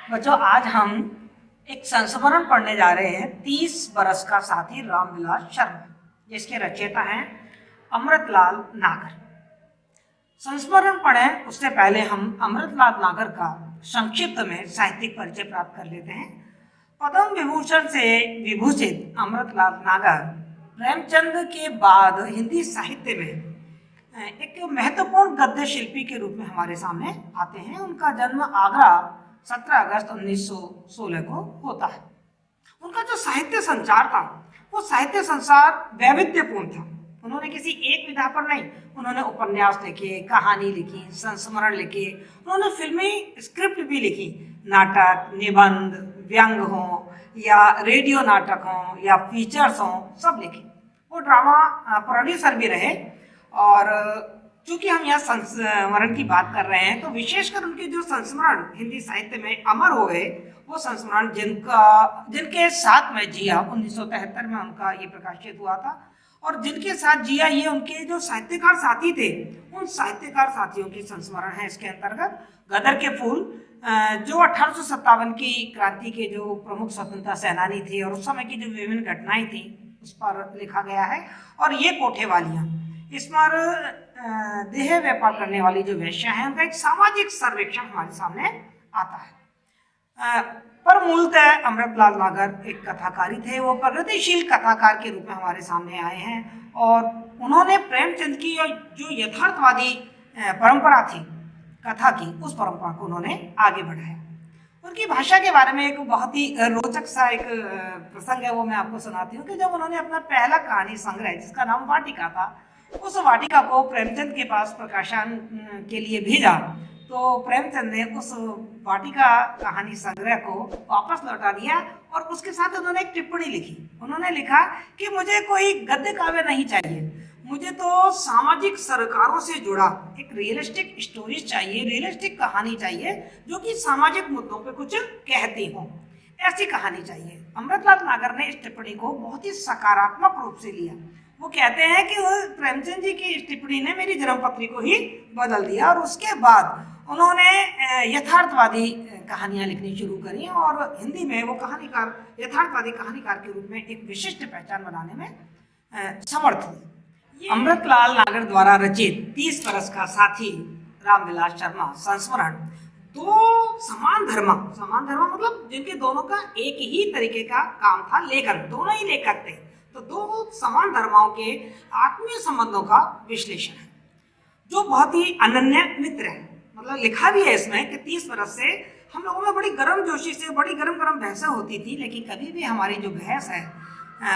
बच्चों, आज हम एक संस्मरण पढ़ने जा रहे हैं 30 बरस का साथी रामविलास शर्मा, जिसके रचयिता हैं अमृतलाल नागर। संस्मरण पढ़ें उससे पहले हम अमृतलाल नागर का संक्षिप्त में साहित्यिक परिचय प्राप्त कर लेते हैं। पद्म विभूषण से विभूषित अमृतलाल नागर प्रेमचंद के बाद हिंदी साहित्य में एक महत्वपूर्ण गद्य शिल्पी के रूप में हमारे सामने आते हैं। उनका जन्म आगरा 17 अगस्त 1916 को होता है। उनका जो साहित्य संचार था वो साहित्य संसार वैविध्यपूर्ण था। उन्होंने किसी एक विधा पर नहीं, उन्होंने उपन्यास लिखे, कहानी लिखी, संस्मरण लिखे, उन्होंने फिल्मी स्क्रिप्ट भी लिखी, नाटक, निबंध, व्यंग हो या रेडियो नाटक हो या फीचर्स हो, सब लिखे। वो ड्रामा प्रोड्यूसर भी रहे। और चूंकि हम यहाँ संस्मरण की बात कर रहे हैं तो विशेषकर उनके जो संस्मरण हिंदी साहित्य में अमर हो गए, वो संस्मरण जिनके साथ में जिया 1973 में उनका ये प्रकाशित हुआ था। और जिनके साथ जिया ये उनके जो साहित्यकार साथी थे, उन साहित्यकार साथियों की संस्मरण है इसके अंतर्गत। गदर के फूल जो 1857 की क्रांति के जो प्रमुख स्वतंत्रता सेनानी थे और उस समय की जो विभिन्न घटनाएं थी उस पर लिखा गया है। और ये कोठे वालियाँ, इस पर देह व्यापार करने वाली जो वेश्या है, उनका एक सामाजिक सर्वेक्षण हमारे सामने आता है। पर मूलतः अमृतलाल नागर एक कथाकारी थे। वो प्रगतिशील कथाकार के रूप में हमारे सामने आए हैं और उन्होंने प्रेमचंद की जो यथार्थवादी परंपरा थी कथा की, उस परंपरा को उन्होंने आगे बढ़ाया। उनकी भाषा के बारे में एक बहुत ही रोचक सा एक प्रसंग है, वो मैं आपको सुनाती हूँ कि जब उन्होंने अपना पहला कहानी संग्रह जिसका नाम वाटिका था, उस वाटिका को प्रेमचंद के पास प्रकाशन के लिए भेजा, तो प्रेमचंद ने उस वाटिका कहानी संग्रह को वापस लौटा दिया और उसके साथ उन्होंने एक टिप्पणी लिखी। उन्होंने लिखा कि मुझे कोई गद्य काव्य नहीं चाहिए, मुझे तो सामाजिक सरकारों से जुड़ा एक रियलिस्टिक स्टोरीज चाहिए, रियलिस्टिक कहानी चाहिए जो कि सामाजिक मुद्दों पे कुछ कहती हो, ऐसी कहानी चाहिए। अमृतलाल नागर ने इस टिप्पणी को बहुत ही सकारात्मक रूप से लिया। वो कहते हैं कि प्रेमचंद जी की इस टिप्पणी ने मेरी जन्मपत्री को ही बदल दिया और उसके बाद उन्होंने यथार्थवादी कहानियां लिखनी शुरू करी और हिंदी में वो कहानीकार, यथार्थवादी कहानीकार के रूप में एक विशिष्ट पहचान बनाने में समर्थ हुए। अमृतलाल नागर द्वारा रचित 30 बरस का साथी रामविलास शर्मा संस्मरण दो समान धर्म मतलब जिनके दोनों का एक ही तरीके का काम था, लेखन, दोनों ही लेखक थे, तो दो समान धर्मों के आत्मीय संबंधों का विश्लेषण है जो बहुत ही अनन्य मित्र है। मतलब लिखा भी है इसमें कि 30 बरस से हम लोगों में बड़ी गर्मजोशी से बड़ी गरम बहसें होती थी, लेकिन कभी भी हमारी जो बहस है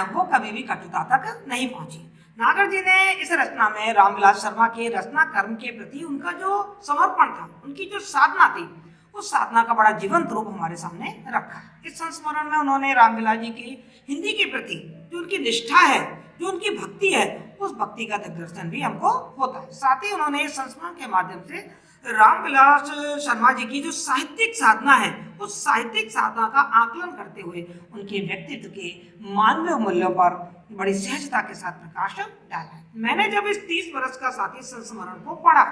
वो कभी भी कटुता तक नहीं पहुंची। नागर जी ने इस रचना में रामविलास शर्मा के रचना कर्म के प्रति उनका जो समर्पण था, उनकी जो साधना थी, उस साधना का बड़ा जीवंत रूप हमारे सामने रखा। इस संस्मरण में उन्होंने रामविलास जी की हिंदी के प्रति जो उनकी निष्ठा है, जो उनकी भक्ति है, उस भक्ति का दर्शन भी हमको होता है। साथ ही उन्होंने इस संस्मरण के माध्यम से रामविलास शर्मा जी की जो साहित्यिक साधना है, उस साहित्यिक साधना का आकलन करते हुए उनके व्यक्तित्व के मानवीय मूल्यों पर बड़ी सहजता के साथ प्रकाश डाला है। मैंने जब इस 30 बरस का साथी संस्मरण को पढ़ा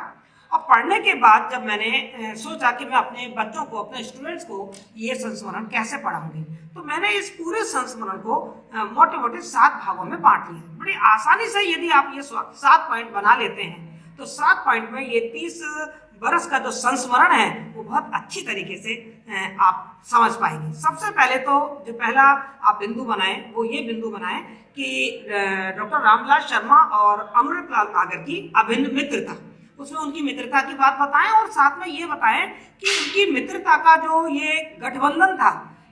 और पढ़ने के बाद जब मैंने सोचा कि मैं अपने बच्चों को, अपने स्टूडेंट्स को ये संस्मरण कैसे पढ़ाऊंगी, तो मैंने इस पूरे संस्मरण को मोटे 7 भागों में बांट लिया। बड़ी आसानी से यदि आप ये 7 पॉइंट बना लेते हैं तो 7 पॉइंट में ये 30 बरस का जो संस्मरण है वो बहुत अच्छी तरीके से आप समझ पाएंगे। सबसे पहले तो जो पहला आप बिंदु बनाएं वो ये बिंदु बनाएं कि डॉक्टर रामविलास शर्मा और अमृतलाल नागर की अभिन्न मित्रता, उसमें उनकी मित्रता की बात बताएं और साथ में ये बताएं कि उनकी मित्रता का जो ये गठबंधन था,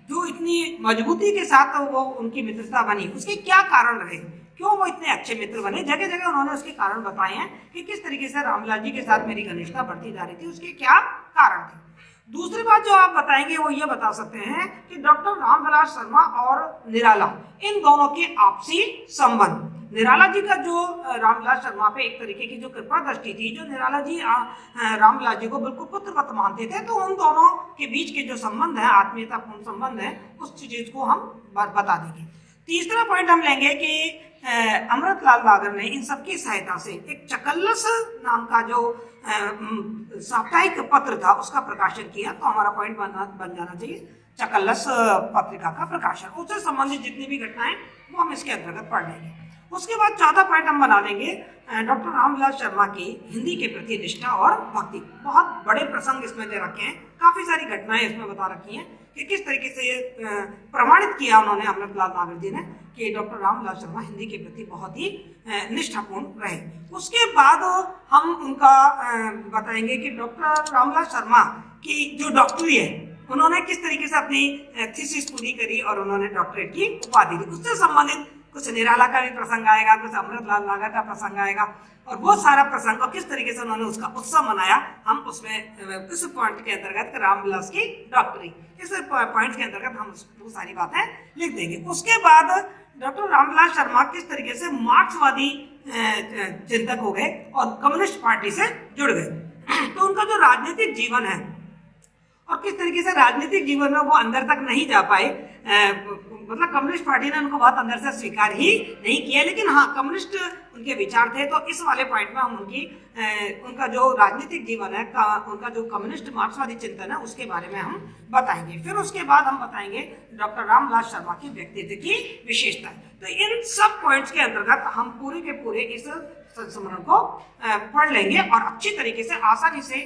जो इतनी मजबूती के साथ वो उनकी मित्रता बनी, उसके क्या कारण रहे, क्यों वो इतने अच्छे मित्र बने। जगह जगह उन्होंने उसके कारण बताए हैं कि किस तरीके से रामविलास जी के साथ मेरी घनिष्ठता बढ़ती जा रही थी, उसके क्या कारण थे। दूसरी बात जो आप बताएंगे वो ये बता सकते हैं कि डॉक्टर रामविलास शर्मा और निराला, इन दोनों के आपसी संबंध, निराला जी का जो रामविलास शर्मा पे एक तरीके की जो कृपा दृष्टि थी, जो निराला जी रामविलास जी को बिल्कुल पुत्रवत मानते थे, तो उन दोनों के बीच के जो संबंध है, आत्मीयतापूर्ण संबंध है, उस चीज को हम बता देंगे। तीसरा पॉइंट हम लेंगे कि अमृतलाल नागर ने इन सबकी सहायता से एक चकल्लस नाम का जो साप्ताहिक पत्र था उसका प्रकाशन किया। तो हमारा पॉइंट बन जाना चाहिए चकल्लस पत्रिका का प्रकाशन। उससे संबंधित जितनी भी घटनाएं वो हम इसके अंतर्गत पढ़ लेंगे। उसके बाद चौथा पॉइंट हम बना लेंगे डॉक्टर रामविलास शर्मा की हिंदी के प्रति निष्ठा और भक्ति। बहुत बड़े प्रसंग इसमें दे रखे हैं, काफी सारी घटनाएं इसमें बता रखी हैं कि किस तरीके से ये प्रमाणित किया उन्होंने अमृतलाल नागर जी ने कि डॉक्टर रामविलास शर्मा हिंदी के प्रति बहुत ही निष्ठापूर्ण रहे। उसके बाद हम उनका बताएंगे कि डॉक्टर रामविलास शर्मा की जो डॉक्टरी है उन्होंने किस तरीके से अपनी थीसिस पूरी करी और उन्होंने डॉक्टरेट की उपाधि दी। उससे संबंधित कुछ निराला का भी प्रसंग आएगा, कुछ अमृतलाल नागर का प्रसंग आएगा और बहुत सारा प्रसंग और किस तरीके से उन्होंने उसका उत्सव मनाया हम उसमें इस पॉइंट के अंतर्गत रामविलास की डॉक्टरी इस पॉइंट के अंतर्गत हम वो सारी बातें लिख देंगे। उसके बाद डॉक्टर रामविलास शर्मा किस तरीके से मार्क्सवादी चिंतक हो गए और कम्युनिस्ट पार्टी से जुड़ गए। तो उनका जो राजनीतिक जीवन है और किस तरीके से राजनीतिक जीवन में वो अंदर तक नहीं जा पाए, मतलब कम्युनिस्ट पार्टी ने उनको बहुत अंदर से स्वीकार ही नहीं किया, लेकिन हाँ कम्युनिस्ट उनके विचार थे। तो इस वाले पॉइंट में हम उनका जो राजनीतिक जीवन है उनका जो कम्युनिस्ट मार्क्सवादी चिंतन है उसके बारे में हम बताएंगे। फिर उसके बाद हम बताएंगे डॉक्टर रामविलास शर्मा की व्यक्तित्व की विशेषता। तो इन सब पॉइंट्स के अंतर्गत हम पूरे के पूरे इस संस्मरण को पढ़ लेंगे और अच्छी तरीके से आसानी से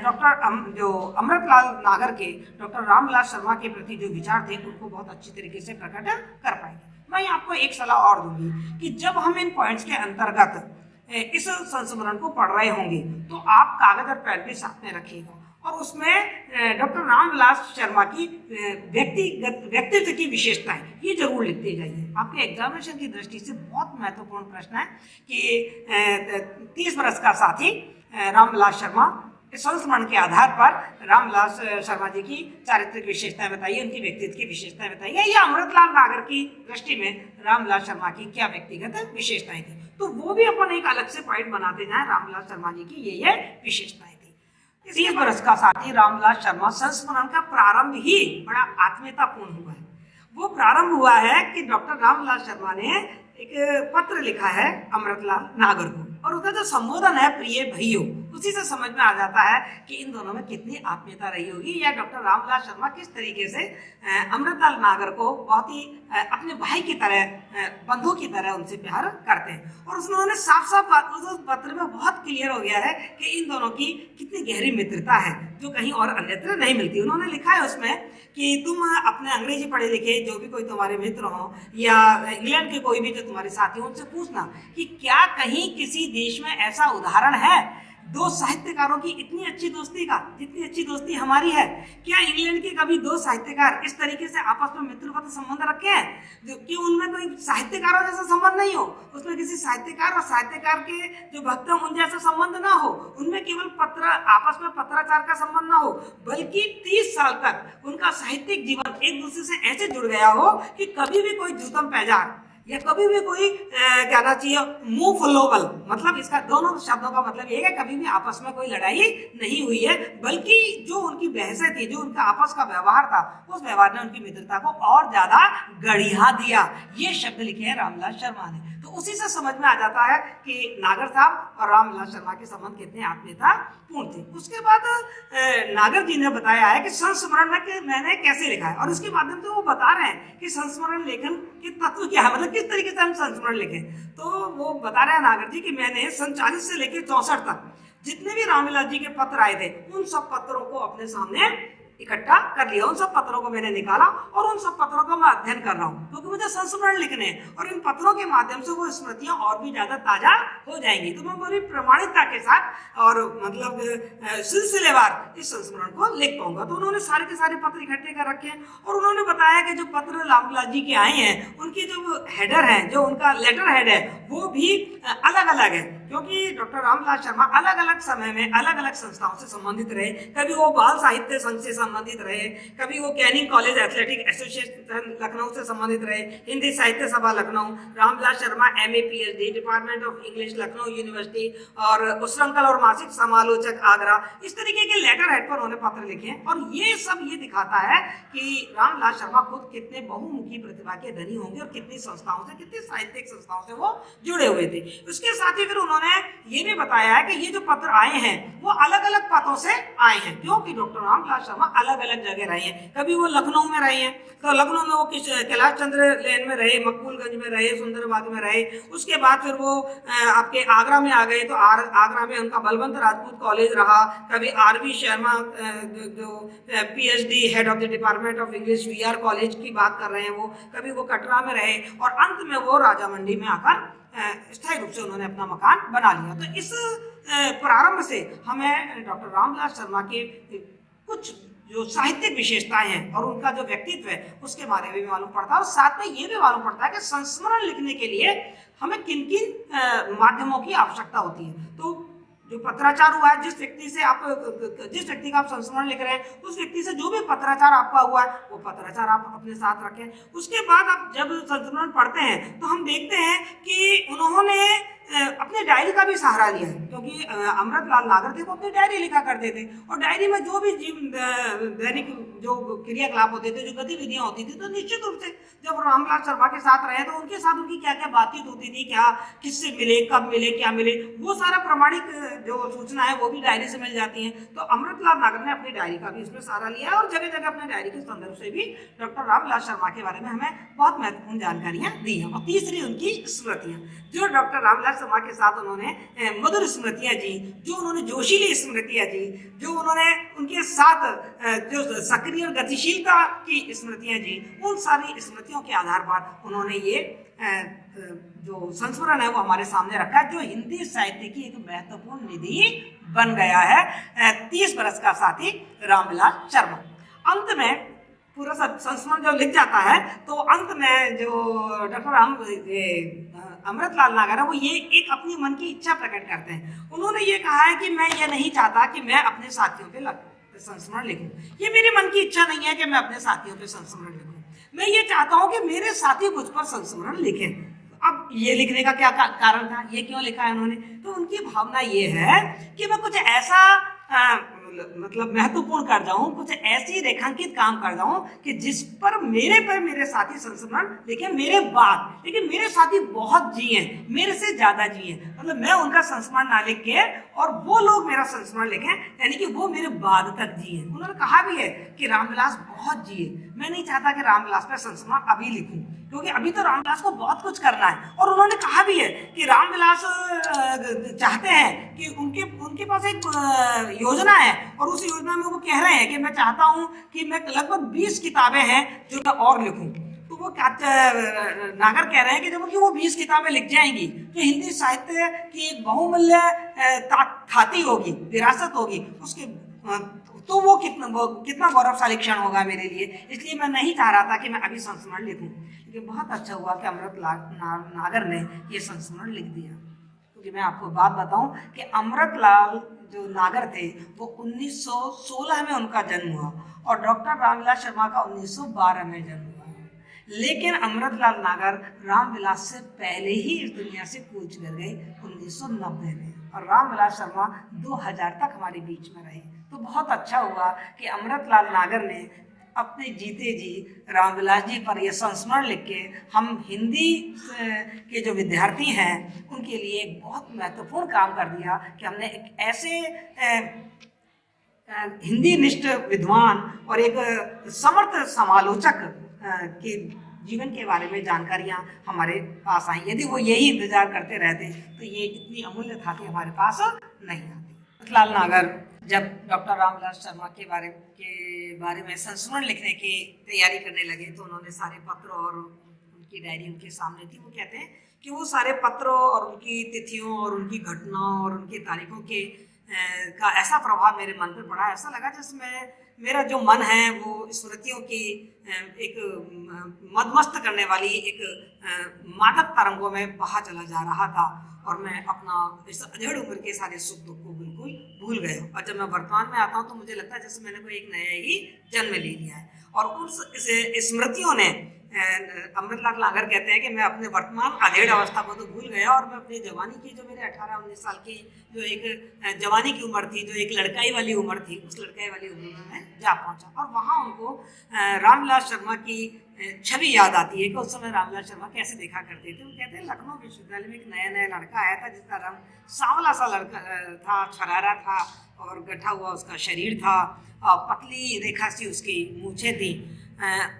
डॉक्टर जो अमृतलाल नागर के डॉक्टर रामविलास शर्मा के प्रति जो विचार थे उनको बहुत अच्छी तरीके से प्रकट कर पाएंगे। मैं आपको एक सलाह और दूंगी कि जब हम इन पॉइंट्स के अंतर्गत इस संस्मरण को पढ़ रहे होंगे तो आप कागज और पेन भी साथ में रखिएगा और उसमें डॉक्टर रामविलास शर्मा की व्यक्तित्व की विशेषताएं ये जरूर लिखते जाइए। आपके एग्जामिनेशन की दृष्टि से बहुत महत्वपूर्ण प्रश्न है कि 30 बरस का साथी रामविलास शर्मा इस संस्मरण के आधार पर रामविलास शर्मा जी की चारित्रिक विशेषताएं बताइए, उनकी व्यक्तित्व की विशेषताएं बताइए या अमृतलाल नागर की दृष्टि में रामविलास शर्मा की क्या व्यक्तिगत विशेषताएं थी। तो वो भी अपन एक अलग से पॉइंट बनाते जाए रामविलास शर्मा जी की ये विशेषताएं थी। 30 बरस का साथी रामविलास शर्मा संस्मरण का प्रारंभ ही बड़ा आत्मीयतापूर्ण हुआ है। वो प्रारंभ हुआ है कि डॉक्टर रामविलास शर्मा ने एक पत्र लिखा है अमृतलाल नागर को और उसका जो संबोधन है प्रिय भैयो, उसी से समझ में आ जाता है कि इन दोनों में कितनी आत्मीयता रही होगी या डॉक्टर रामविलास शर्मा किस तरीके से अमृतलाल नागर को बहुत ही अपने भाई की तरह, बंधु की तरह उनसे प्यार करते हैं। और उन्होंने साफ साफ उस पत्र में बहुत क्लियर हो गया है कि इन दोनों की कितनी गहरी मित्रता है जो कहीं और अन्यत्र नहीं मिलती। उन्होंने लिखा है उसमें कि तुम अपने अंग्रेजी पढ़े लिखे जो भी कोई तुम्हारे मित्र हो या इंग्लैंड के कोई भी जो तुम्हारे साथी हो उनसे पूछना कि क्या कहीं किसी देश में ऐसा उदाहरण है दो साहित्यकारों की इतनी अच्छी दोस्ती का जितनी अच्छी दोस्ती हमारी है। क्या इंग्लैंड के कभी दो साहित्यकार इस तरीके से आपस में मित्रवत संबंध रखे हैं जो कि उनमें कोई साहित्यकारों जैसा संबंध नहीं हो, उसमें किसी साहित्यकार और साहित्यकार के जो भक्त हैं उन जैसा संबंध ना हो, उनमें केवल आपस में पत्राचार का संबंध ना हो, बल्कि 30 साल तक उनका साहित्यिक जीवन एक दूसरे से ऐसे जुड़ गया हो कि कभी भी कोई द्यूतम पैजार या कभी भी कोई कहना चाहिए मुंह फुलोबल, मतलब इसका दोनों शब्दों का मतलब ये है कभी भी आपस में कोई लड़ाई नहीं हुई है, बल्कि जो उनकी बहसें थी, जो उनका आपस का व्यवहार था, उस व्यवहार ने उनकी मित्रता को और ज्यादा गढ़िया दिया। ये शब्द लिखे हैं रामविलास शर्मा ने। तो उसी से समझ में आ जाता है कि नागर साहब और रामविलास शर्मा के संबंध कितने आत्मीयता पूर्ण थे। उसके बाद नागर जी ने बताया है कि संस्मरण में मैंने कैसे लिखा है और इसके माध्यम से वो बता रहे हैं कि संस्मरण लेखन के तत्व क्या है, मतलब किस तरीके से हम संस्मरण लिखें। तो वो बता रहे हैं नागर जी कि मैंने सन 40 से लेकर 64 तक जितने भी रामविलास जी के पत्र आए थे उन सब पत्रों को अपने सामने इकट्ठा कर लिया, उन सब पत्रों को मैंने निकाला और उन सब पत्रों का मैं अध्ययन कर रहा हूँ क्योंकि मुझे संस्मरण लिखने हैं और इन पत्रों के माध्यम से वो स्मृतियां और भी ज्यादा ताजा हो जाएंगी। तो मैं बड़ी प्रमाणिकता के साथ और मतलब सिलसिलेवार इस संस्मरण को लिख पाऊंगा। तो उन्होंने सारे के सारे पत्र इकट्ठे कर रखे हैं और उन्होंने बताया कि जो पत्र रामविलास जी के आए हैं उनकी जो हेडर है, जो उनका लेटर हेड है वो भी अलग अलग है क्योंकि डॉक्टर रामविलास शर्मा अलग अलग समय में अलग अलग संस्थाओं से संबंधित रहे। कभी वो बाल साहित्य संघ से संबंधित रहे, कभी वो Canning college athletic association Lucknow से संबंधित रहे, हिंदी साहित्य सभा Lucknow, Ramvilas Sharma MA PhD department of English Lucknow university और उस्रंखल और मासिक समालोचक आगरा। इस तरीके के लेटर हेड पर उन्होंने पत्र लिखे हैं और ये सब ये दिखाता है कि रामविलास शर्मा खुद कितने बहुमुखी प्रतिभा के धनी होंगे और कितनी संस्थाओं से, कितनी साहित्यिक संस्थाओं से वो जुड़े हुए थे। उसके साथ ही फिर उन्होंने ये भी बताया है कि ये जो पत्र आए हैं वो अलग अलग पदों से आए हैं, क्योंकि डॉक्टर रामविलास शर्मा अलग अलग जगह रहे हैं। कभी वो लखनऊ में रहे हैं, तो लखनऊ में वो कैलाश चंद्र लेन में रहे, मकबूलगंज में रहे, सुंदरबाग में रहे। उसके बाद फिर वो आपके आगरा में आ गए, तो आगरा में उनका बलवंत राजपूत कॉलेज रहा। कभी RV शर्मा जो PhD head of the department of English VR college की बात कर रहे हैं वो, कभी वो कटरा में रहे और अंत में वो राजा मंडी में आकर स्थायी रूप से उन्होंने अपना मकान बना लिया। तो इस प्रारंभ से हमें डॉक्टर रामविलास शर्मा के कुछ जो साहित्यिक विशेषताएं हैं और उनका जो व्यक्तित्व है उसके बारे में भी मालूम पड़ता है और साथ में ये भी मालूम पड़ता है कि संस्मरण लिखने के लिए हमें किन किन माध्यमों की आवश्यकता होती है। तो जो पत्राचार हुआ है, जिस व्यक्ति का आप संस्मरण लिख रहे हैं उस व्यक्ति से जो भी पत्राचार आपका हुआ है वो पत्राचार आप अपने साथ रखें। उसके बाद आप जब संस्मरण पढ़ते हैं तो हम देखते हैं कि उन्होंने अपने डायरी का भी सहारा लिया है, क्योंकि अमृतलाल नागर थे वो अपनी डायरी लिखा करते थे और डायरी में जो भी दैनिक जो क्रियाकलाप होते थे, जो गतिविधियां होती थी, तो निश्चित रूप से जब रामविलास शर्मा के साथ रहे तो उनके साथ उनकी क्या क्या बातचीत होती थी, क्या किससे मिले, कब मिले, क्या मिले, वो सारा प्रमाणिक जो सूचना है वो भी डायरी से मिल जाती है। तो अमृतलाल नागर ने अपनी डायरी का भी इसमें सहारा लिया और जगह जगह अपने डायरी के संदर्भ से भी डॉक्टर रामविलास शर्मा के बारे में हमें बहुत महत्वपूर्ण जानकारियां दी हैं। और तीसरी उनकी स्मृतियां, जो डॉक्टर रामविलास शर्मा के साथ उन्होंने मधुर स्मृतियां जी, जो उन्होंने जोशीली स्मृतियां जी, जो उन्होंने उनके साथ जो सक्रिय और गतिशीलता की स्मृतियां जी, उन सारी स्मृतियों के आधार पर उन्होंने ये जो संस्मरण है वो हमारे सामने रखा है, जो हिंदी साहित्य की एक महत्वपूर्ण निधि बन गया है 30 बरस का साथी रामविलास शर्मा। अंत में पूरा संस्मरण जो लिख जाता है तो अंत में जो डॉक्टर अमृतलाल नागर है वो ये एक अपनी मन की इच्छा प्रकट करते हैं। उन्होंने ये कहा है कि मैं ये नहीं चाहता कि मैं अपने साथियों पे संस्मरण लिखूं, ये मेरे मन की इच्छा नहीं है कि मैं अपने साथियों पे संस्मरण लिखूं, मैं ये चाहता हूं कि मेरे साथी मुझ पर संस्मरण लिखें। अब ये लिखने का क्या कारण था, ये क्यों लिखा है उन्होंने, तो उनकी भावना ये है कि मैं कुछ ऐसा मतलब महत्वपूर्ण कर जाऊं, कुछ ऐसी रेखांकित काम कर जाऊं कि जिस पर मेरे साथी संस्मरण लिखे मेरे बाद, लेकिन मेरे साथी बहुत जिए, मेरे से ज्यादा जिए, मतलब मैं उनका संस्मरण ना लिख के और वो लोग मेरा संस्मरण लिखें, यानी कि वो मेरे बाद तक जिए। उन्होंने कहा भी है कि रामविलास बहुत जिए, मैं नहीं चाहता कि रामविलास पर संस्मरण अभी लिखूं, क्योंकि अभी तो रामविलास को बहुत कुछ करना है। और उन्होंने कहा भी है कि रामविलास चाहते हैं कि उनके पास एक योजना है और उस योजना में वो कह रहे हैं कि मैं चाहता हूं कि मैं लगभग 20 किताबें हैं जो मैं और लिखूं। तो वो नागर कह रहे हैं कि जब उनकी वो 20 किताबें लिख जाएंगी तो हिंदी साहित्य की एक बहुमूल्य खाती होगी, विरासत होगी, उसके तो वो कितना गौरवशाली क्षण होगा मेरे लिए। इसलिए मैं नहीं चाह रहा था कि मैं अभी संस्मरण लिखूं, लेकिन बहुत अच्छा हुआ कि अमृतलाल नागर ने ये संस्मरण लिख दिया। क्योंकि मैं आपको बात बताऊं कि अमृतलाल जो नागर थे वो 1916 में उनका जन्म हुआ और डॉक्टर रामविलास शर्मा का 1912 में जन्म हुआ, लेकिन अमृतलाल नागर रामविलास से पहले ही इस दुनिया से कूच कर गए 1990 में और रामविलास शर्मा 2000 तक हमारे बीच में रहे। तो बहुत अच्छा हुआ कि अमृतलाल नागर ने अपने जीते जी रामविलास जी पर यह संस्मरण लिख के हम हिंदी के जो विद्यार्थी हैं उनके लिए एक बहुत महत्वपूर्ण काम कर दिया कि हमने एक ऐसे हिंदी निष्ठ विद्वान और एक समर्थ समालोचक के जीवन के बारे में जानकारियां हमारे पास आई। यदि वो यही इंतजार करते रहते तो ये इतनी अमूल्य था कि हमारे पास नहीं आती। अमृतलाल नागर जब डॉक्टर रामविलास शर्मा के बारे में संस्मरण लिखने की तैयारी करने लगे तो उन्होंने सारे पत्र और उनकी डायरी उनके सामने थी। वो कहते हैं कि वो सारे पत्रों और उनकी तिथियों और उनकी घटनाओं और उनकी तारीखों के का ऐसा प्रभाव मेरे मन पर पड़ा, ऐसा लगा जिसमें मेरा जो मन है वो स्मृतियों की एक मदमस्त करने वाली एक मादक तरंगों में बहा चला जा रहा था और मैं अपना इस अधेड़ उम्र के सारे सुख दुख को बिल्कुल भूल गया। और जब मैं वर्तमान में आता हूँ तो मुझे लगता है जैसे मैंने कोई एक नया ही जन्म ले लिया है। और उस स्मृतियों ने अमृतलाल नागर कहते हैं कि मैं अपने वर्तमान अधेड़ अवस्था को तो भूल गया और मैं अपनी जवानी की जो मेरे 18-19 साल की जो एक जवानी की उम्र थी, जो एक लड़काई वाली उम्र थी, उस लड़काई वाली उम्र में मैं जा पहुंचा। और वहाँ उनको रामविलास शर्मा की छवि याद आती है कि उस समय रामविलास शर्मा कैसे देखा करते थे। वो कहते हैं लखनऊ विश्वविद्यालय में एक नया नया लड़का आया था जिसका रंग सांवला सा लड़का था, छरारा था और गठा हुआ उसका शरीर था, पतली रेखा सी उसकी मूछें थी।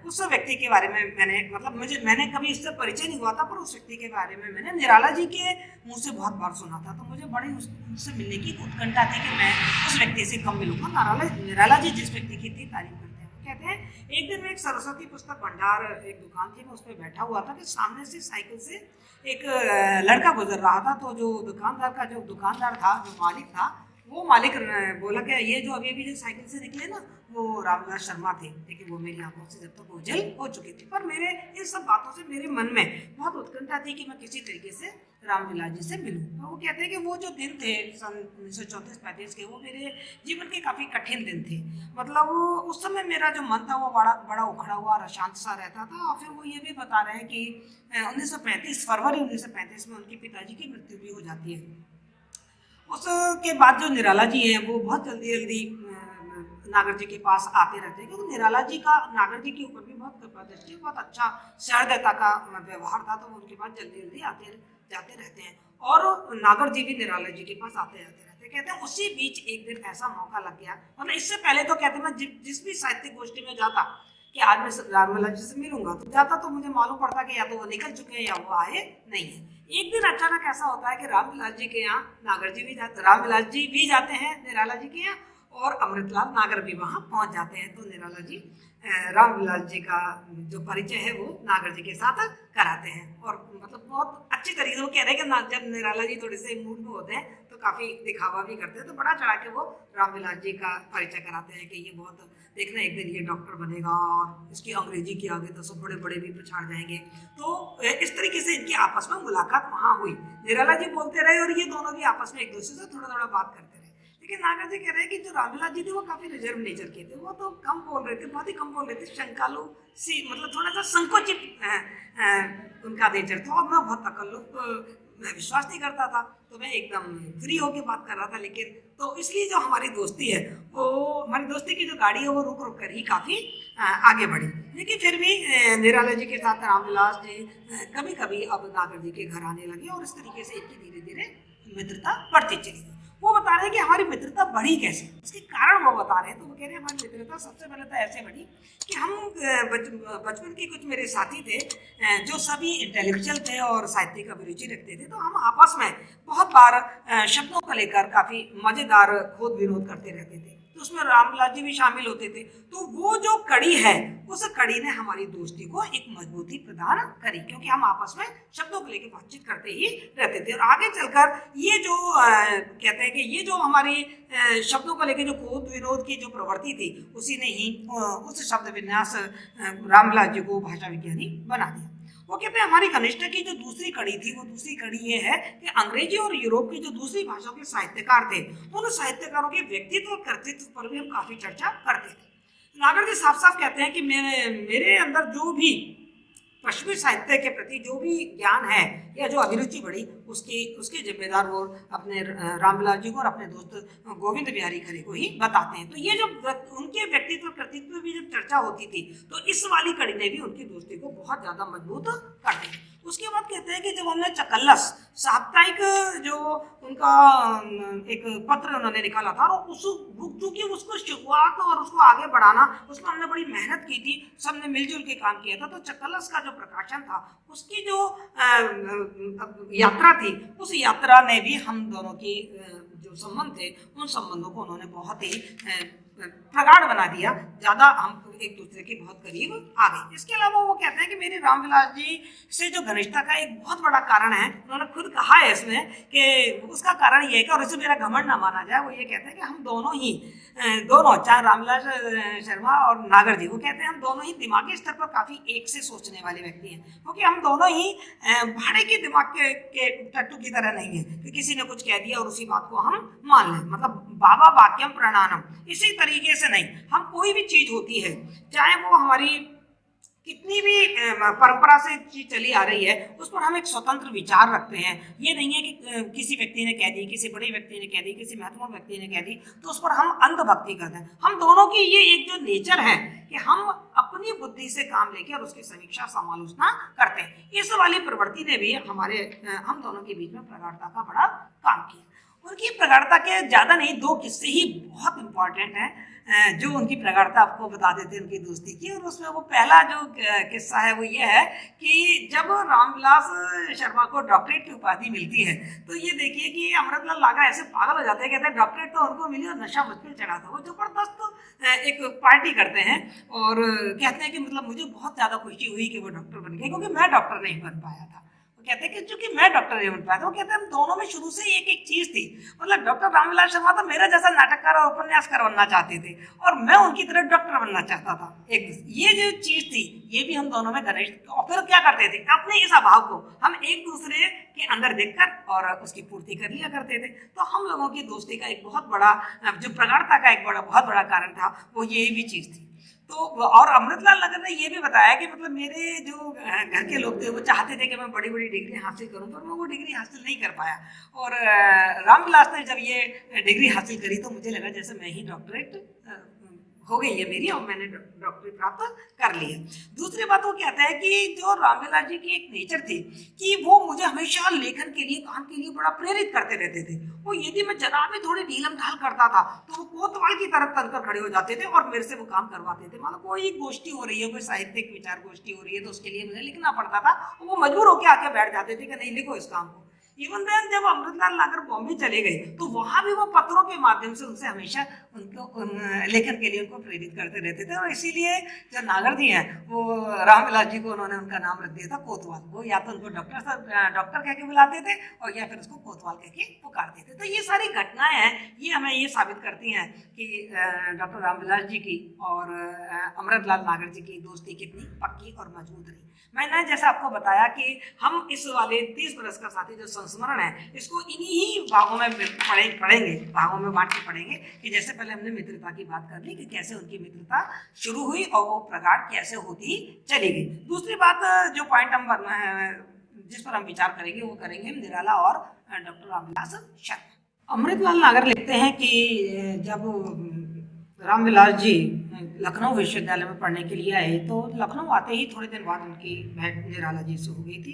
उस व्यक्ति के बारे में मैंने कभी इससे परिचय नहीं हुआ था, पर उस व्यक्ति के बारे में मैंने निराला जी के मुंह से बहुत बार सुना था। तो मुझे बड़ी उससे मिलने की उत्कंठा थी कि मैं उस व्यक्ति से कब मिलूंगा। निराला जी जिस व्यक्ति की इतनी तारीफ करते हैं, वो कहते हैं एक दिन में एक सरस्वती पुस्तक भंडार एक दुकान थी, मैं उस पर बैठा हुआ था कि सामने से साइकिल से एक लड़का गुजर रहा था। तो जो दुकानदार था, जो मालिक था, वो मालिक बोला कि ये जो अभी जो साइकिल से निकले ना, वो रामविलास शर्मा थे, लेकिन वो मेरी आंखों से जब तक ओझल हो चुकी थी। पर मेरे इन सब बातों से मेरे मन में बहुत उत्कंठा थी कि मैं किसी तरीके से रामविलास जी से मिलूं। तो वो कहते हैं कि वो जो दिन थे सन 1934-35 के, वो मेरे जीवन के काफ़ी कठिन दिन थे। मतलब उस समय मेरा जो मन था वो बड़ा उखड़ा हुआ और अशांत सा रहता था। और फिर वो ये भी बता रहे हैं कि 1935 फरवरी 1935 में उनके पिताजी की मृत्यु भी हो जाती है। उसके बाद जो निराला जी हैं वो बहुत जल्दी नागर जी के पास आते रहते हैं, क्योंकि निराला जी का नागर जी के ऊपर भी बहुत कृपा दृष्टि, बहुत अच्छा सहृदयता का व्यवहार था। तो वो उनके पास जल्दी आते जाते रहते हैं और नागर जी भी निराला जी के पास आते जाते रहते हैं। कहते हैं उसी बीच एक दिन ऐसा मौका लग गया, मतलब इससे पहले तो कहते हैं मैं जिस भी साहित्यिक गोष्ठी में जाता कि आज मैं रामविलास जी से मिलूंगा, तो जाता तो मुझे मालूम पड़ता कि या तो वो निकल चुके हैं या वो आए नहीं है। एक दिन अचानक ऐसा होता है कि रामविलास जी के यहाँ रामविलास जी भी जाते हैं निराला जी के यहाँ, और अमृतलाल नागर भी वहाँ पहुँच जाते हैं। तो निराला जी रामविलास जी का जो परिचय है वो नागर जी के साथ कराते हैं। और मतलब बहुत अच्छी तरीके से वो कह रहे हैं कि जब निराला जी थोड़े से मूड में होते हैं तो काफ़ी दिखावा भी करते हैं, तो बड़ा चढ़ा के वो रामविलास जी का परिचय कराते हैं कि ये बहुत देखना एक दिन ये डॉक्टर बनेगा और इसकी अंग्रेजी की आगे तो सब बड़े बड़े भी पछाड़ जाएंगे। तो इस तरीके से इनकी आपस में मुलाकात वहाँ हुई। निराला जी बोलते रहे और ये दोनों भी आपस में एक दूसरे से थोड़ा बात करते रहे। लेकिन नागर जी कह रहे हैं कि जो रामविलास जी थे वो काफी रिजर्व नेचर के थे, वो तो कम बोल रहे थे, बहुत ही कम बोल रहे थे, शंकालु सी, मतलब थोड़ा सा संकोचित उनका नेचर था। और मैं बहुत तकल्लुफ, मैं विश्वास नहीं करता था, तो मैं एकदम फ्री होके बात कर रहा था। लेकिन तो इसलिए जो हमारी दोस्ती है, वो हमारी दोस्ती की जो गाड़ी है वो रुक रुक कर ही काफ़ी आगे बढ़ी। लेकिन फिर भी निराला जी के साथ रामविलास जी कभी कभी अब नागर जी के घर आने लगे और इस तरीके से इनकी धीरे धीरे मित्रता बढ़ती चली गई। वो बता रहे हैं कि हमारी मित्रता बढ़ी कैसे, इसके कारण वो बता रहे हैं। तो वो कह रहे हैं हमारी मित्रता सबसे पहले तो ऐसे बढ़ी कि हम बचपन के कुछ मेरे साथी थे जो सभी इंटेलेक्चुअल थे और साहित्य का अभिरुचि रखते थे। तो हम आपस में बहुत बार शब्दों को लेकर काफ़ी मज़ेदार खोद विनोद करते रहते थे। तो उसमें रामविलास जी भी शामिल होते थे। तो वो जो कड़ी है, उस कड़ी ने हमारी दोस्ती को एक मजबूती प्रदान करी, क्योंकि हम आपस में शब्दों को लेकर बातचीत करते ही रहते थे। और आगे चलकर ये जो कहते हैं कि ये जो हमारी शब्दों को लेकर जो खोद विनोद की जो प्रवृत्ति थी, उसी ने ही उस शब्द विन्यास रामविलास जी को भाषा विज्ञानी बना दिया। वो कहते हैं हमारी घनिष्ठता की जो दूसरी कड़ी थी, वो दूसरी कड़ी ये है कि अंग्रेजी और यूरोप की जो दूसरी भाषाओं के साहित्यकार थे, उन साहित्यकारों के व्यक्तित्व और कर्तृत्व पर भी हम काफी चर्चा करते थे। नागर जी साफ साफ कहते हैं कि मेरे अंदर जो भी पश्चिमी साहित्य के प्रति जो भी ज्ञान है या जो अभिरुचि बढ़ी, उसके जिम्मेदार वो अपने रामविलास जी को और अपने दोस्त गोविंद बिहारी खरे को ही बताते हैं। तो ये जब उनके व्यक्तित्व कर्तृत्व की जब चर्चा होती थी, तो इस वाली कड़ी ने भी उनकी दोस्ती को बहुत ज़्यादा मजबूत कर दिया। उसके बाद कहते हैं कि जब हमने चकल्लस साप्ताहिक जो उनका एक पत्र उन्होंने निकाला था, और चूंकि उसको शुरुआत और उसको आगे बढ़ाना, उसमें हमने बड़ी मेहनत की थी, सबने मिलजुल के काम किया था। तो चकल्लस का जो प्रकाशन था, उसकी जो यात्रा थी, उस यात्रा ने भी हम दोनों की जो संबंध थे, उन संबंधों को उन्होंने बहुत ही प्रगाढ़ बना दिया, ज़्यादा हम एक दूसरे के बहुत करीब आ गए। इसके अलावा वो कहते हैं कि मेरे रामविलास जी से जो घनिष्ठता का एक बहुत बड़ा कारण है, उन्होंने खुद कहा है इसमें कि उसका कारण ये है कि, और इसे मेरा घमंड ना माना जाए, वो ये कहते हैं कि हम दोनों ही दोनों, चाहे रामविलास शर्मा और नागर जी, वो कहते हैं हम दोनों ही दिमागी स्तर पर काफी एक से सोचने वाले व्यक्ति हैं, क्योंकि हम दोनों ही भाड़े के दिमाग के टट्टू की तरह नहीं है कि किसी ने कुछ कह दिया और उसी बात को हम मान लें। मतलब बाबा वाक्यम प्रणानम, इसी तरीके से नहीं, हम कोई भी चीज होती है, चाहे वो हमारी कितनी भी परंपरा से चीज चली आ रही है, उस पर हम एक स्वतंत्र विचार रखते हैं। ये नहीं है कि किसी व्यक्ति ने कह दी, किसी बड़े व्यक्ति ने कह दी, किसी महत्वपूर्ण व्यक्ति ने कह दी तो उस पर हम अंधभक्ति करते हैं। हम दोनों की ये एक जो नेचर है कि हम अपनी बुद्धि से काम लेके और उसकी समीक्षा समालोचना करते हैं। इस वाली प्रवृत्ति ने भी हम दोनों के बीच में प्रगाढ़ता का बड़ा काम किया। उनकी प्रगाढ़ता के ज्यादा नहीं, दो किस्से ही बहुत इंपॉर्टेंट हैं जो उनकी प्रगाढ़ता आपको बता देते हैं उनकी दोस्ती की। और उसमें वो पहला जो किस्सा है वो ये है कि जब रामविलास शर्मा को डॉक्टरेट की उपाधि मिलती है तो ये देखिए कि अमृतलाल नागर ऐसे पागल हो जाते हैं, कहते हैं डॉक्टरेट तो उनको मिली और नशा मुझ पर चढ़ा था। वो जबरदस्त एक पार्टी करते हैं और कहते हैं कि मतलब मुझे बहुत ज़्यादा खुशी हुई कि वो डॉक्टर बन गए, क्योंकि मैं डॉक्टर नहीं बन पाया था। कहते हैं कि चूंकि मैं डॉक्टर नहीं बन पाया था, वो कहते हैं हम दोनों में शुरू से एक एक चीज थी। मतलब डॉक्टर रामविलास शर्मा तो मेरा जैसा नाटककार और उपन्यासकार बनना चाहते थे और मैं उनकी तरह डॉक्टर बनना चाहता था। एक ये जो चीज थी ये भी हम दोनों में घनिष्ठ। और फिर क्या करते थे, अपने इस अभाव को हम एक दूसरे के अंदर देखकर और उसकी पूर्ति कर लिया करते थे। तो हम लोगों की दोस्ती का एक बहुत बड़ा जो प्रगाढ़ता का एक बहुत बड़ा कारण था वो ये भी चीज थी। तो और अमृतलाल नगर ने ये भी बताया कि मतलब मेरे जो घर के लोग थे वो चाहते थे कि मैं बड़ी बड़ी डिग्री हासिल करूं, पर मैं वो डिग्री हासिल नहीं कर पाया। और रामविलास ने जब ये डिग्री हासिल करी तो मुझे लगा जैसे मैं ही डॉक्टरेट हो गई है मेरी और मैंने डॉक्टरेट प्राप्त कर ली है। दूसरी बात वो कहता है कि जो रामविलास जी की एक नेचर थी कि वो मुझे हमेशा लेखन के लिए, काम के लिए बड़ा प्रेरित करते रहते थे। वो यदि मैं जरा भी थोड़ी ढीलम ढाल करता था तो वो कोतवाल की तरह तनकर खड़े हो जाते थे और मेरे से वो काम करवाते थे। मतलब कोई गोष्ठी हो रही है, कोई साहित्यिक विचार गोष्ठी हो रही है तो उसके लिए मुझे लिखना पड़ता था, वो मजबूर होकर आके बैठ जाते थे कि नहीं लिखो इस काम को। इवन देन जब अमृतलाल नागर बॉम्बे चले गए तो वहां भी वो पत्रों के माध्यम से उनसे हमेशा उनको लेखन के लिए उनको प्रेरित करते रहते थे। और इसीलिए जो नागर जी हैं वो रामविलास जी को उन्होंने उनका नाम रख दिया था कोतवाल। वो या तो उनको डॉक्टर कह के बुलाते थे और या फिर उसको कोतवाल कह के पुकारते थे। तो ये सारी घटनाएं हैं, ये हमें ये साबित करती हैं कि डॉक्टर रामविलास जी की और अमृतलाल नागर जी की दोस्ती कितनी पक्की और मजबूत रही। मैंने जैसा आपको बताया कि हम इस वाले 30 बरस का साथी जो संस्मरण है इसको इन्हीं भागों में पढ़ेंगे, भागों में बांट के पढ़ेंगे। कि जैसे पहले हमने मित्रता की बात कर ली कि कैसे उनकी मित्रता शुरू हुई और वो प्रगाढ़ कैसे होती चली गई। दूसरी बात जो पॉइंट हम जिस पर हम विचार करेंगे वो करेंगे निराला और डॉक्टर रामविलास शर्मा। अमृतलाल नागर लिखते हैं कि जब रामविलास जी लखनऊ विश्वविद्यालय में पढ़ने के लिए आए तो लखनऊ आते ही थोड़े दिन बाद उनकी भेंट निराला जी से हो गई थी।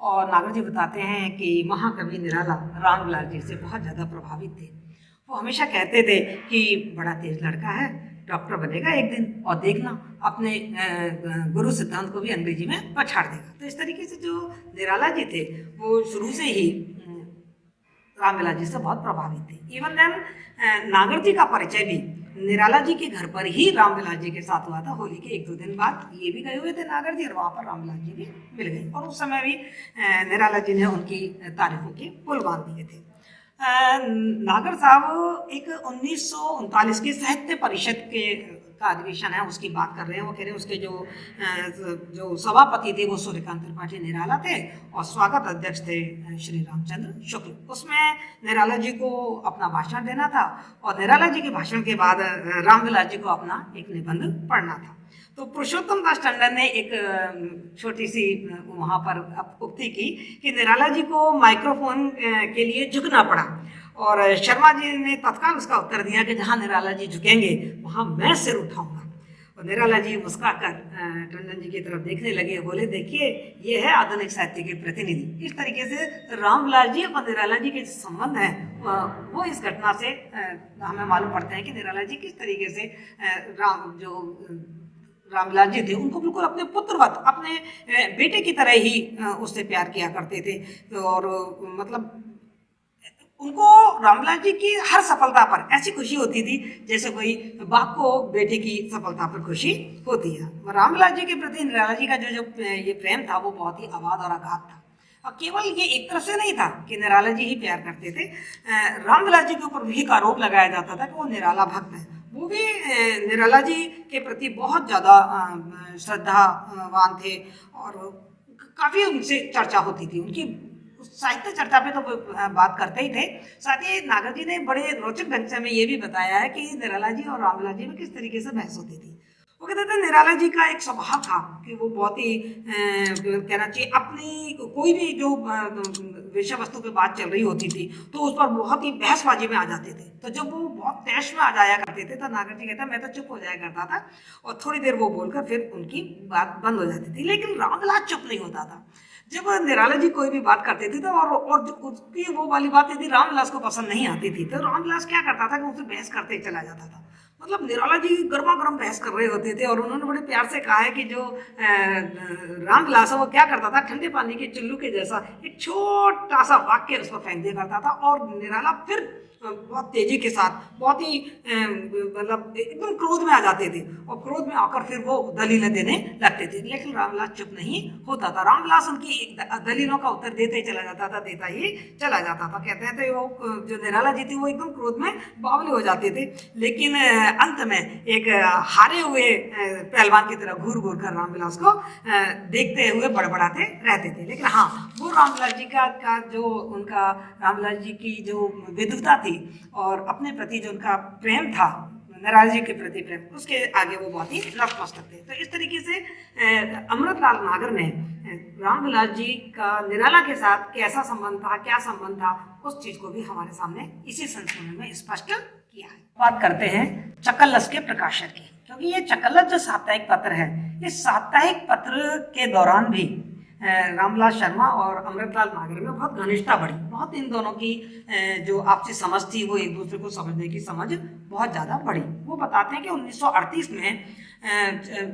और नागर जी बताते हैं कि महाकवि निराला रामविलास जी से बहुत ज़्यादा प्रभावित थे। वो हमेशा कहते थे कि बड़ा तेज लड़का है, डॉक्टर बनेगा एक दिन और देखना अपने गुरु सिद्धांत को भी अंग्रेजी में पछाड़ देगा। तो इस तरीके से जो निराला जी थे वो शुरू से ही रामविलास जी से बहुत प्रभावित थे। इवन देन नागर जी का परिचय भी निराला जी के घर पर ही रामविलास जी के साथ हुआ था। होली के 1-2 दिन बाद ये भी गए हुए थे नागर जी और वहाँ पर रामविलास जी भी मिल गए और उस समय भी निराला जी ने उनकी तारीफों के पुल बांध दिए थे। नागर साहब एक 1939 के साहित्य परिषद के का अधिवेशन है उसकी बात कर रहे हैं। वो कह रहे हैं उसके जो सभापति थे वो सूर्यकांत त्रिपाठी निराला थे और स्वागत अध्यक्ष थे श्री रामचंद्र शुक्ल। उसमें निराला जी को अपना भाषण देना था और निराला जी के भाषण के बाद रामविलास जी को अपना एक निबंध पढ़ना था। तो पुरुषोत्तम दास टंडन ने एक छोटी सी वहाँ पर उक्ति की कि निराला जी को माइक्रोफोन के लिए झुकना पड़ा और शर्मा जी ने तत्काल उसका उत्तर दिया कि जहाँ निराला जी झुकेंगे वहाँ मैं सिर उठाऊंगा। और निराला जी मुस्कुराकर टंडन जी की तरफ देखने लगे, बोले देखिए ये है आधुनिक साहित्य के प्रतिनिधि। इस तरीके से रामविलास जी और निराला जी के संबंध हैं वो इस घटना से हमें मालूम पड़ते हैं कि निराला जी किस तरीके से रामविलास जी थे उनको बिल्कुल अपने पुत्रवत, अपने बेटे की तरह ही उससे प्यार किया करते थे। और मतलब उनको रामविलास जी की हर सफलता पर ऐसी खुशी होती थी जैसे कोई बाप को बेटे की सफलता पर खुशी होती है। रामविलास जी के प्रति निराला जी का जो ये प्रेम था वो बहुत ही अगाध और अगाध था। और केवल ये एक तरफ से नहीं था कि निराला जी ही प्यार करते थे, रामविलास जी के ऊपर भी एक आरोप लगाया जाता था कि वो निराला भक्त है। वो भी निराला जी के प्रति बहुत ज़्यादा श्रद्धावान थे और काफ़ी उनसे चर्चा होती थी। उनकी साहित्य चर्चा पे तो वो बात करते ही थे। साथ ही नागर जी ने बड़े रोचक ढंग से हमें ये भी बताया है कि निराला जी और रामविलास जी में किस तरीके से बहस होती थी। वो कहते थे निराला जी का एक स्वभाव था कि वो बहुत ही कहना चाहिए अपनी कोई भी जो विषय वस्तु पे बात चल रही होती थी तो उस पर बहुत ही बहसबाजी में आ जाते थे। तो जब वो बहुत तैश में आ जाया करते थे तो नागर जी कहता मैं तो चुप हो जाया करता था और थोड़ी देर वो बोलकर फिर उनकी बात बंद हो जाती थी। लेकिन रामविलास चुप नहीं होता था। जब निराला जी कोई भी बात करते थे तो और उसकी वो वाली बात यदि रामविलास को पसंद नहीं आती थी तो रामविलास क्या करता था कि उनसे बहस करते ही चला जाता था। मतलब निराला जी गर्मा गर्म बहस कर रहे होते थे और उन्होंने बड़े प्यार से कहा है कि जो रामविलास है वो क्या करता था, ठंडे पानी के चुल्लू के जैसा एक छोटा सा वाक्य उस पर फेंक दिया करता था और निराला फिर बहुत तेजी के साथ बहुत ही मतलब एकदम क्रोध में आ जाते थे और क्रोध में आकर फिर वो दलीलें देने लगते थे। लेकिन रामविलास चुप नहीं होता था। रामविलास उनकी दलीलों का उत्तर देते ही चला जाता था, देता ही चला जाता था। कहते हैं तो वो जो निराला जी थे वो एकदम क्रोध में बावले हो जाते थे। लेकिन अंत में एक हारे हुए पहलवान की तरह घूर घूर कर रामविलास को देखते हुए बड़बड़ाते रहते थे। लेकिन हाँ, वो रामविलास जी का जो उनका रामविलास जी की जो विद्वता थी और अपने प्रति जो उनका प्रेम था, निराला जी के प्रति प्रेम, उसके आगे वो बहुत ही नतमस्तक थे। तो इस तरीके से अमृतलाल नागर ने रामविलास जी का निराला के साथ कैसा संबंध था, क्या संबंध था, उस चीज को भी हमारे सामने इसी संस्मरण में स्पष्ट किया है। बात करते हैं चकल्लस के प्रकाशन की, क्योंकि ये चकल्लस जो साप्ताहिक पत्र है, इस साप्ताहिक पत्र के दौरान भी रामविलास शर्मा और अमृतलाल नागर में बहुत घनिष्ठता बढ़ी। बहुत इन दोनों की जो आपसी समझ थी वो एक दूसरे को समझने की समझ बहुत ज़्यादा बढ़ी। वो बताते हैं कि 1938 में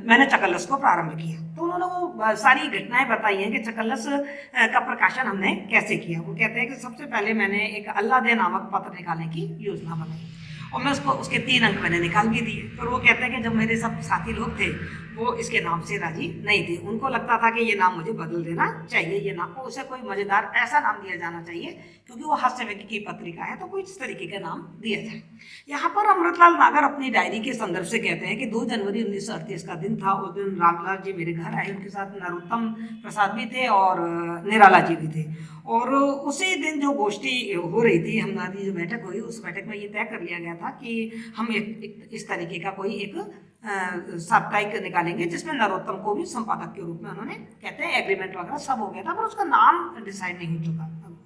मैंने चकल्लस को प्रारंभ किया। तो उन्होंने वो सारी घटनाएं बताई हैं कि चकल्लस का प्रकाशन हमने कैसे किया। वो कहते हैं कि सबसे पहले मैंने एक अल्लाह दे नामक पत्र निकालने की योजना बनाई और मैं उसके 3 अंक मैंने निकाल भी दिए। पर वो कहते हैं कि जब मेरे सब साथी लोग थे वो इसके नाम से राजी नहीं थे। उनको लगता था कि ये नाम मुझे बदल देना चाहिए, ये नाम को उसे कोई मजेदार ऐसा नाम दिया जाना चाहिए, क्योंकि वो हास्य व्यंग्य की पत्रिका है तो कोई इस तरीके का नाम दिया जाए। यहाँ पर अमृतलाल नागर अपनी डायरी के संदर्भ से कहते हैं कि 2 जनवरी 1938 का दिन था। उस दिन रामविलास जी मेरे घर आए, उनके साथ नरोत्तम प्रसाद भी थे और निराला जी भी थे। और उसी दिन जो गोष्ठी हो रही थी, हमारी जो बैठक हुई, उस बैठक में ये तय कर लिया गया था कि हम एक इस तरीके का कोई एक साप्ताहिक निकालेंगे जिसमें नरोत्तम को भी संपादक के रूप में उन्होंने कहते हैं एग्रीमेंट वगैरह सब हो गया था, पर उसका नाम डिसाइड नहीं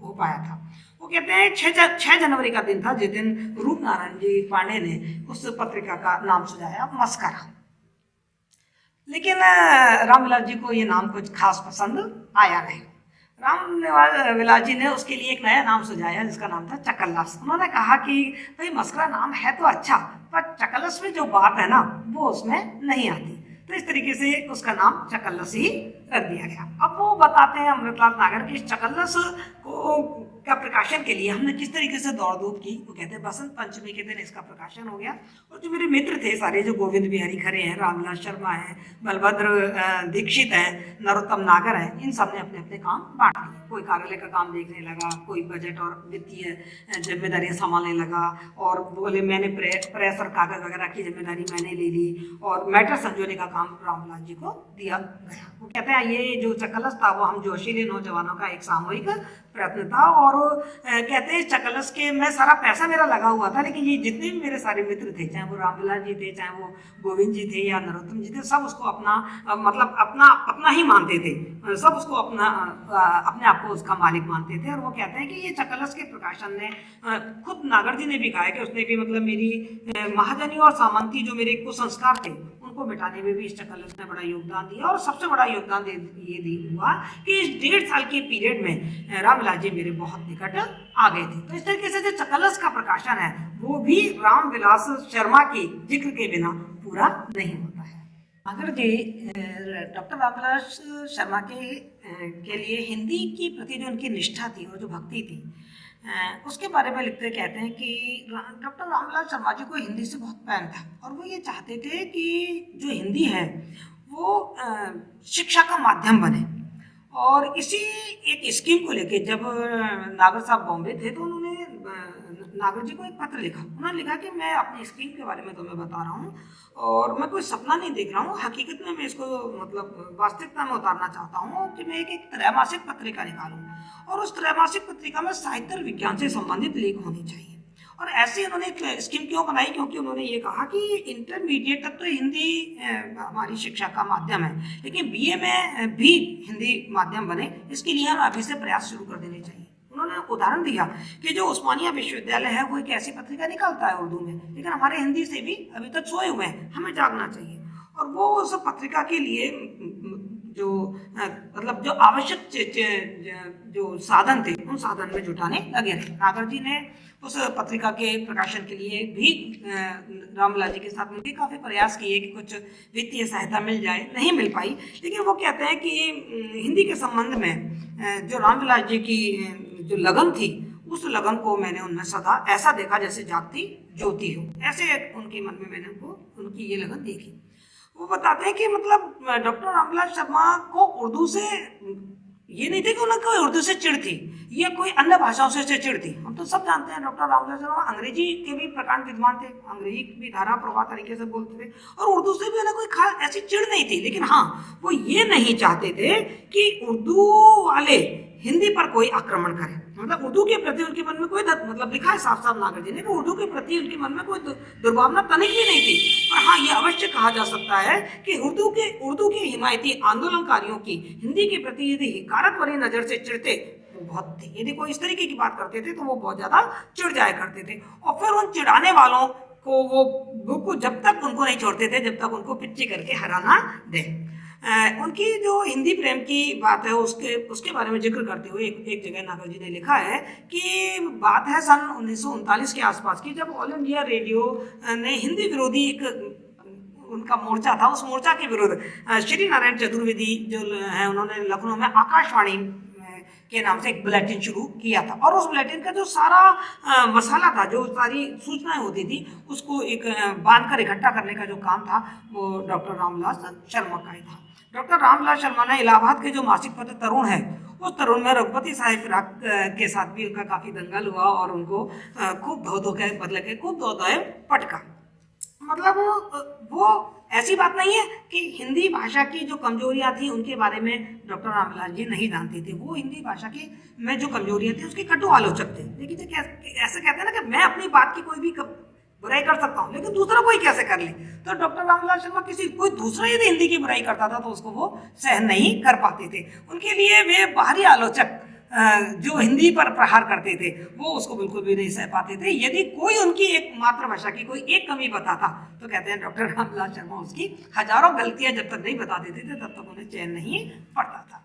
हो पाया था। वो कहते हैं 6 जनवरी का दिन था जिस दिन रूपनारायण जी पांडे ने उस पत्रिका का नाम सुझाया मस्करा। लेकिन रामविलास जी को ये नाम कुछ खास पसंद आया नहीं। रामविलास जी ने उसके लिए एक नया नाम सुझाया जिसका नाम था चकल्लस। उन्होंने कहा कि भाई मस्करा नाम है तो अच्छा, पर चकल्लस में जो बात है ना वो उसमें नहीं आती। तो इस तरीके से उसका नाम चकल्लस ही रख दिया गया। अब वो बताते हैं अमृतलाल नागर कि इस चकल्लस का प्रकाशन के लिए हमने किस तरीके से दौड़ धूप की। वो कहते हैं बसंत पंचमी के दिन इसका प्रकाशन हो गया और जो मेरे मित्र थे सारे, जो गोविंद बिहारी खरे हैं, रामविलास शर्मा हैं, बलभद्र दीक्षित हैं, नरोत्तम नागर हैं, इन सब ने अपने अपने काम बांट लिए। कोई कार्यालय का काम देखने लगा, कोई बजट और वित्तीय जिम्मेदारियां संभालने लगा और बोले मैंने प्रेस और कागज वगैरह की जिम्मेदारी मैंने ले ली और मैटर संजोने का काम रामविलास जी को दिया गया। वो कहते हैं ये जो चकल्लस था वो हम जोशीले नौजवानों का एक सामूहिक प्रयत्न था और कहते हैं चकल्लस के में सारा पैसा मेरा लगा हुआ था, लेकिन ये जितने भी मेरे सारे मित्र थे, चाहे वो रामविलास जी थे, चाहे वो गोविंद जी थे या नरोत्तम जी थे, सब उसको अपना मतलब अपना ही मानते थे। सब उसको अपने आप को उसका मालिक मानते थे। और वो कहते हैं कि ये चकल्लस के प्रकाशन ने खुद नागर जी ने भी कहा है कि उसने भी मतलब मेरी महाजनी और सामंती जो मेरे कुसंस्कार थे उनको मिटाने में भी इस चकल्लस ने बड़ा योगदान दिया। और सबसे बड़ा योगदान ये हुआ कि इस 1.5 साल के पीरियड में रामविलास जी मेरे बहुत निकट आ गए थे। तो इस तरीके से जो चकल्लस का प्रकाशन है वो भी रामविलास शर्मा के जिक्र के बिना पूरा नहीं होता है। अगर जी डॉक्टर रामविलास शर्मा के लिए हिंदी की प्रति जो उनकी निष्ठा थी और जो भक्ति थी उसके बारे में लिखते कहते हैं कि डॉक्टर रामविलास शर्मा जी को हिंदी से बहुत प्रेम था और वो ये चाहते थे कि जो हिंदी है वो शिक्षा का माध्यम बने। और इसी एक स्कीम को लेके जब नागर साहब बॉम्बे थे तो उन्होंने नागर जी को एक पत्र लिखा। उन्होंने लिखा कि मैं अपनी स्कीम के बारे में तुम्हें बता रहा हूँ और मैं कोई सपना नहीं देख रहा हूँ, हकीकत में मैं इसको मतलब वास्तविकता में उतारना चाहता हूँ कि मैं एक त्रैमासिक पत्रिका निकालूँ और उस त्रैमासिक पत्रिका में साहित्य और विज्ञान से संबंधित लेख होने चाहिए। और ऐसे उन्होंने एक स्कीम क्यों बनाई, क्योंकि उन्होंने ये कहा कि इंटरमीडिएट तक तो हिंदी हमारी शिक्षा का माध्यम है, लेकिन बीए में भी हिंदी माध्यम बने, इसके लिए हम अभी से प्रयास शुरू कर देने चाहिए। उन्होंने उदाहरण दिया कि जो उस्मानिया विश्वविद्यालय है वो एक ऐसी पत्रिका निकालता है उर्दू में, लेकिन हमारे हिंदी से भी अभी तक सोए हुए हैं, हमें जागना चाहिए। और वो उस पत्रिका के लिए जो मतलब जो आवश्यक जो साधन थे उन साधन में जुटाने लगे रहे। नागर जी ने उस पत्रिका के प्रकाशन के लिए भी रामविलास जी के साथ मिलकर काफ़ी प्रयास किए कि कुछ वित्तीय सहायता मिल जाए, नहीं मिल पाई। लेकिन वो कहते हैं कि हिंदी के संबंध में जो रामविलास जी की जो लगन थी, उस लगन को मैंने उनमें सदा ऐसा देखा जैसे जागती ज्योति हो, ऐसे उनके मन में मैंने उनकी ये लगन देखी। वो बताते हैं कि मतलब डॉक्टर रामविलास शर्मा को उर्दू से ये नहीं थे कि उन्हें कोई उर्दू से चिढ़ थी या कोई अन्य भाषाओं से चिढ़ थी। हम तो सब जानते हैं डॉक्टर रामविलास शर्मा अंग्रेजी के भी प्रकांड विद्वान थे, अंग्रेजी भी धारा प्रवाह तरीके से बोलते थे और उर्दू से भी उन्हें कोई खास ऐसी चिढ़ नहीं थी। लेकिन हाँ, वो ये नहीं चाहते थे कि उर्दू वाले हिंदी पर कोई आक्रमण करे, मतलब उर्दू के प्रति उनके मन में कोई मतलब लिखा है साफ साफ नागर जी ने कि उर्दू के प्रति उनके मन में कोई दुर्भावना तनिक भी नहीं थी। पर हाँ, ये अवश्य कहा जा सकता है कि उर्दू के हिमायती आंदोलनकारियों की हिंदी के प्रति यदि हिकारत भरी नजर से चिढ़ते वो बहुत थे। यदि कोई इस तरीके की बात करते थे तो वो बहुत ज्यादा चिढ़ जाया करते थे और फिर उन चिढ़ाने वालों को वो जब तक उनको नहीं छोड़ते थे जब तक उनको पिच्ची करके हराना दे। उनकी जो हिंदी प्रेम की बात है उसके बारे में जिक्र करते हुए एक जगह नागर जी ने लिखा है कि बात है सन 1939 के आसपास की, जब ऑल इंडिया रेडियो ने हिंदी विरोधी एक उनका मोर्चा था, उस मोर्चा के विरुद्ध श्री नारायण चतुर्वेदी जो है उन्होंने लखनऊ में आकाशवाणी के नाम से एक बुलेटिन शुरू किया था और उस बुलेटिन का जो सारा मसाला था, जो सारी सूचनाएं होती थी, उसको एक बांध कर इकट्ठा करने का जो काम था वो डॉक्टर रामविलास शर्मा का ही था। डॉक्टर रामविलास शर्मा ने इलाहाबाद के जो मासिक पत्र तरुण है उस तरुण में रघुपति साहिब फिराक के साथ भी उनका काफी दंगल हुआ और उनको खूब धो धो के पटका। मतलब वो ऐसी बात नहीं है कि हिंदी भाषा की जो कमजोरियां थी उनके बारे में डॉक्टर रामविलास जी नहीं जानते थे। वो हिंदी भाषा की में जो कमजोरियां थी उसके कटु आलोचक थे। लेकिन ऐसे कहते हैं ना कि मैं अपनी बात की कोई भी बुराई कर सकता हूँ लेकिन दूसरा कोई कैसे कर ले, तो डॉक्टर रामविलास शर्मा कोई दूसरा यदि हिंदी की बुराई करता था तो उसको वो सहन नहीं कर पाते थे। उनके लिए वे बाहरी आलोचक जो हिंदी पर प्रहार करते थे वो उसको बिल्कुल भी नहीं सह पाते थे। यदि कोई उनकी एक मातृभाषा की कोई एक कमी बताता तो कहते हैं डॉक्टर रामविलास शर्मा उसकी हजारों गलतियां जब तक नहीं बता देते थे तब तक उन्हें चैन नहीं पड़ता था।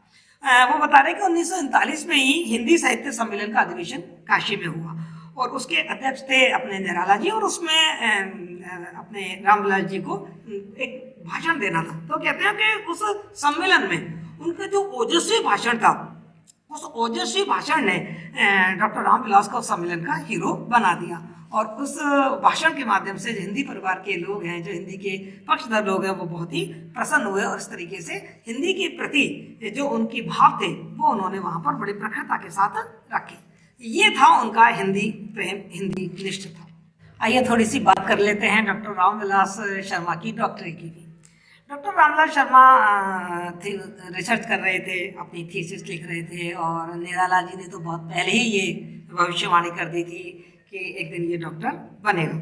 वो बता रहे कि 1939 में ही हिंदी साहित्य सम्मेलन का अधिवेशन काशी में हुआ और उसके अध्यक्ष थे अपने निराला जी और उसमें अपने रामविलास जी को एक भाषण देना था। तो कहते हैं कि उस सम्मेलन में उनका जो ओजस्वी भाषण था, उस ओजस्वी भाषण ने डॉक्टर रामविलास को सम्मेलन का हीरो बना दिया और उस भाषण के माध्यम से हिंदी परिवार के लोग हैं, जो हिंदी के पक्षधर लोग हैं, वो बहुत ही प्रसन्न हुए और इस तरीके से हिंदी के प्रति जो उनकी भाव थे वो उन्होंने वहाँ पर बड़ी प्रखरता के साथ रखे। ये था उनका हिंदी प्रेम, हिंदी निष्ठता। आइए थोड़ी सी बात कर लेते हैं डॉक्टर रामविलास शर्मा की डॉक्टरी की भी। डॉक्टर रामविलास शर्मा रिसर्च कर रहे थे, अपनी थीसिस लिख रहे थे और निराला जी ने तो बहुत पहले ही ये भविष्यवाणी कर दी थी कि एक दिन ये डॉक्टर बनेगा।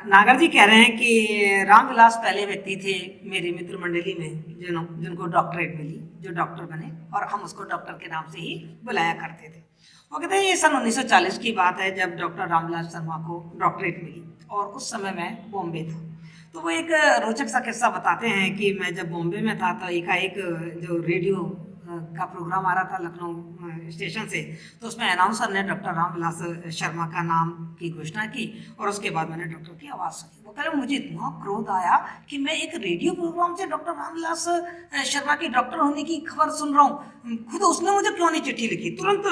नागर जी कह रहे हैं कि रामविलास पहले व्यक्ति थे मेरी मित्र मंडली में जिनको डॉक्टरेट मिली, जो डॉक्टर बने और हम उसको डॉक्टर के नाम से ही बुलाया करते थे। वो कहते हैं ये सन 1940 की बात है जब डॉक्टर रामविलास शर्मा को डॉक्टरेट मिली और उस समय मैं बॉम्बे था। तो वो एक रोचक सा किस्सा बताते हैं कि मैं जब बॉम्बे में था तो एकाएक जो रेडियो का प्रोग्राम आ रहा था लखनऊ स्टेशन से, तो उसमें अनाउंसर ने डॉक्टर रामविलास शर्मा का नाम की घोषणा की और उसके बाद मैंने डॉक्टर की आवाज़ सुनी। वो कह रहे मुझे इतना क्रोध आया कि मैं एक रेडियो प्रोग्राम से डॉक्टर रामविलास शर्मा की डॉक्टर होने की खबर सुन रहा हूँ, खुद उसने मुझे क्यों नहीं चिट्ठी लिखी। तुरंत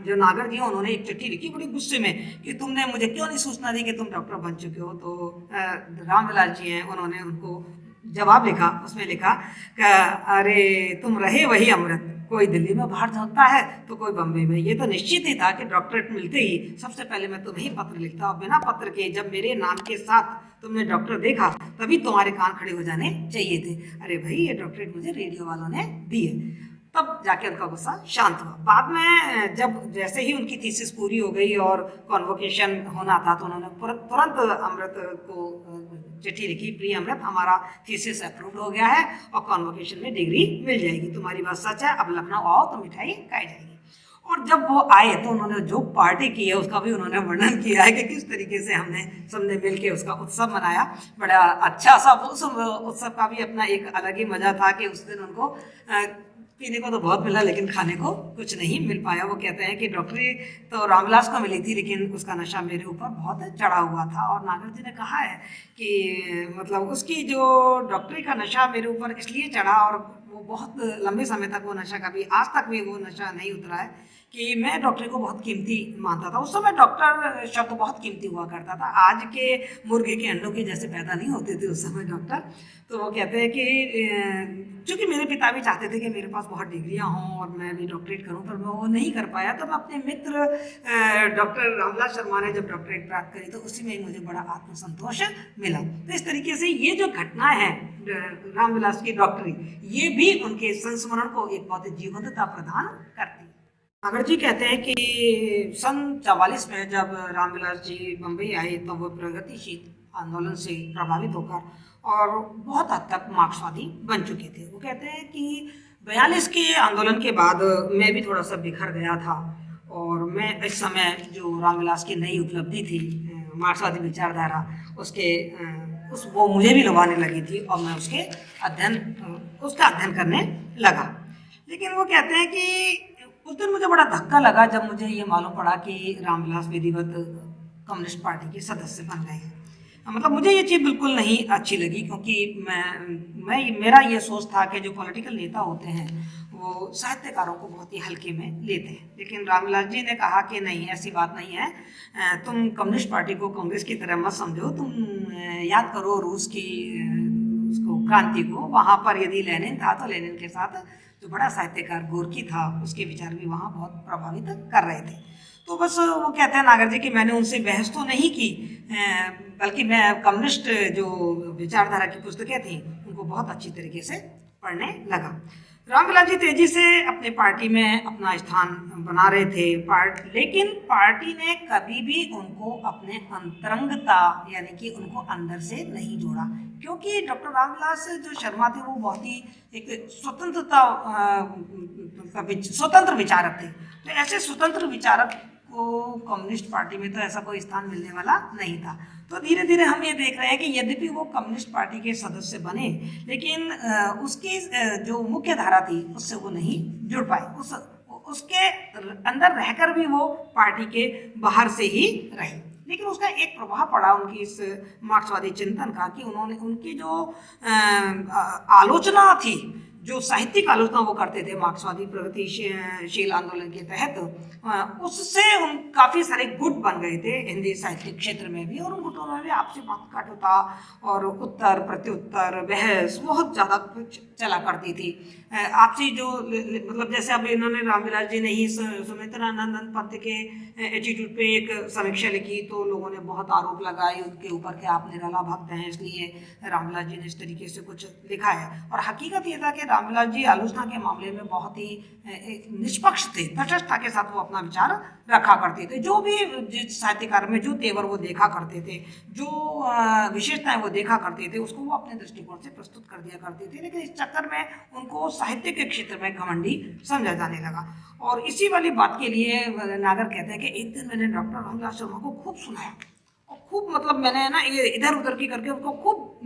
जो नागर जी हैं उन्होंने एक चिट्ठी लिखी बड़ी गुस्से में कि तुमने मुझे क्यों नहीं सूचना दी कि तुम डॉक्टर बन चुके हो। तो रामविलास जी हैं उन्होंने उनको जवाब लिखा, उसमें लिखा कि अरे तुम रहे वही अमृत कोई दिल्ली में बाहर होता है तो कोई बम्बई में। ये तो निश्चित ही था कि डॉक्टरेट मिलते ही सबसे पहले मैं तुम्हें ही पत्र लिखता, और बिना पत्र के जब मेरे नाम के साथ तुमने डॉक्टर देखा तभी तुम्हारे कान खड़े हो जाने चाहिए थे। अरे भाई, ये डॉक्टरेट मुझे रेडियो वालों ने दी है। तब जाके उनका गुस्सा शांत हुआ। बाद में जब जैसे ही उनकी थीसिस पूरी हो गई और कॉन्वोकेशन होना था तो उन्होंने तुरंत अमृत को चिट्ठी लिखी, प्रिय अमृत, हमारा थीसिस अप्रूव्ड हो गया है और कॉन्वोकेशन में डिग्री मिल जाएगी, तुम्हारी बात सच है, अब लखनऊ आओ तो मिठाई खाई जाएगी। और जब वो आए तो उन्होंने जो पार्टी की है उसका भी उन्होंने वर्णन किया है कि किस तरीके से हमने सबने मिल के उसका उत्सव मनाया। बड़ा अच्छा सा उस उत्सव का भी अपना एक अलग ही मजा था कि उस दिन उनको पीने को तो बहुत मिला लेकिन खाने को कुछ नहीं मिल पाया। वो कहते हैं कि डॉक्टरी तो रामविलास को मिली थी लेकिन उसका नशा मेरे ऊपर बहुत चढ़ा हुआ था। और नागर जी ने कहा है कि मतलब उसकी जो डॉक्टरी का नशा मेरे ऊपर इसलिए चढ़ा, और वो बहुत लंबे समय तक वो नशा कभी आज तक भी वो नशा नहीं उतरा है, कि मैं डॉक्टरी को बहुत कीमती मानता था। उस समय डॉक्टर शब्द बहुत कीमती हुआ करता था, आज के मुर्गे के अंडों के जैसे पैदा नहीं होते थे उस समय डॉक्टर। तो वो कहते हैं कि चूँकि मेरे पिता भी चाहते थे कि मेरे पास बहुत डिग्रियां हों और मैं भी डॉक्टरेट करूं, पर मैं वो नहीं कर पाया। तो मैं अपने मित्र डॉक्टर रामविलास शर्मा ने जब डॉक्टरेट प्राप्त करी तो उसी में मुझे बड़ा आत्मसंतोष मिला। तो इस तरीके से ये जो घटना है रामविलास की डॉक्टरी, ये भी उनके संस्मरण को एक बहुत जीवंतता प्रदान करती है। नागर जी कहते हैं कि सन 44 में जब रामविलास जी बम्बई आए तो वो प्रगतिशील आंदोलन से प्रभावित होकर और बहुत हद तक मार्क्सवादी बन चुके थे। वो कहते हैं कि 42 के आंदोलन के बाद मैं भी थोड़ा सा बिखर गया था, और मैं इस समय जो रामविलास की नई उपलब्धि थी मार्क्सवादी विचारधारा, वो मुझे भी लुभाने लगी थी और मैं उसका अध्ययन करने लगा। लेकिन वो कहते हैं कि उस दिन मुझे बड़ा धक्का लगा जब मुझे ये मालूम पड़ा कि रामविलास विधिवत कम्युनिस्ट पार्टी के सदस्य बन गए हैं। मतलब मुझे ये चीज़ बिल्कुल नहीं अच्छी लगी, क्योंकि मेरा ये सोच था कि जो पॉलिटिकल नेता होते हैं वो साहित्यकारों को बहुत ही हल्के में लेते हैं। लेकिन रामविलास जी ने कहा कि नहीं, ऐसी बात नहीं है, तुम कम्युनिस्ट पार्टी को कांग्रेस की तरह मत समझो। तुम याद करो रूस की उसको क्रांति को, वहाँ पर यदि लेनिन था तो लेनिन के साथ जो बड़ा साहित्यकार गोरकी था उसके विचार भी वहाँ बहुत प्रभावित कर रहे थे। तो बस वो कहते हैं नागर जी कि मैंने उनसे बहस तो नहीं की, बल्कि मैं कम्युनिस्ट जो विचारधारा की पुस्तकें थी उनको बहुत अच्छी तरीके से पढ़ने लगा। रामविलास जी तेजी से अपने पार्टी में अपना स्थान बना रहे थे, लेकिन पार्टी ने कभी भी उनको अपने अंतरंगता यानी कि उनको अंदर से नहीं जोड़ा, क्योंकि डॉक्टर रामविलास जो शर्मा थे वो बहुत ही एक स्वतंत्र विचारक थे। तो ऐसे स्वतंत्र विचारक को कम्युनिस्ट पार्टी में तो ऐसा कोई स्थान मिलने वाला नहीं था। तो धीरे धीरे हम ये देख रहे हैं कि यद्यपि वो कम्युनिस्ट पार्टी के सदस्य बने, लेकिन उसकी जो मुख्य धारा थी उससे वो नहीं जुड़ पाए। उसके अंदर रहकर भी वो पार्टी के बाहर से ही रहे। लेकिन उसका एक प्रभाव पड़ा उनकी इस मार्क्सवादी चिंतन का कि उन्होंने उनकी जो आलोचना थी, जो साहित्यिक आलोचना वो करते थे मार्क्सवादी प्रगतिशील आंदोलन के तहत, उससे उन काफ़ी सारे गुट बन गए थे हिंदी साहित्यिक क्षेत्र में भी, और उन गुटों में भी आपसी बातकाटुता और उत्तर प्रत्युत्तर बहस बहुत ज़्यादा चला करती थी। आपसी जो मतलब जैसे अब इन्होंने रामविलास जी ने ही सुमित्रानंद पंत के एटीट्यूड पे एक समीक्षा लिखी, तो लोगों ने बहुत आरोप लगाए उनके ऊपर कि आप निराला भक्त हैं, इसलिए रामविलास जी ने इस तरीके से कुछ लिखा है। और हकीकत ये था कि रामविलास जी आलोचना के मामले में बहुत ही निष्पक्ष थे, तटस्थता के साथ वो अपना विचार रखा करते थे। जो भी साहित्यकार में जो तेवर वो देखा करते थे, जो विशेषताएं वो देखा करते थे, उसको वो अपने दृष्टिकोण से प्रस्तुत कर दिया करते थे। लेकिन इस चक्कर में उनको साहित्य के क्षेत्र में घमंडी समझा जाने लगा। और इसी वाली बात के लिए नागर कहते हैं कि एक दिन मैंने डॉक्टर रामविलास शर्मा को खूब सुनाया, और खूब मतलब मैंने ना ये इधर उधर की करके उनको खूब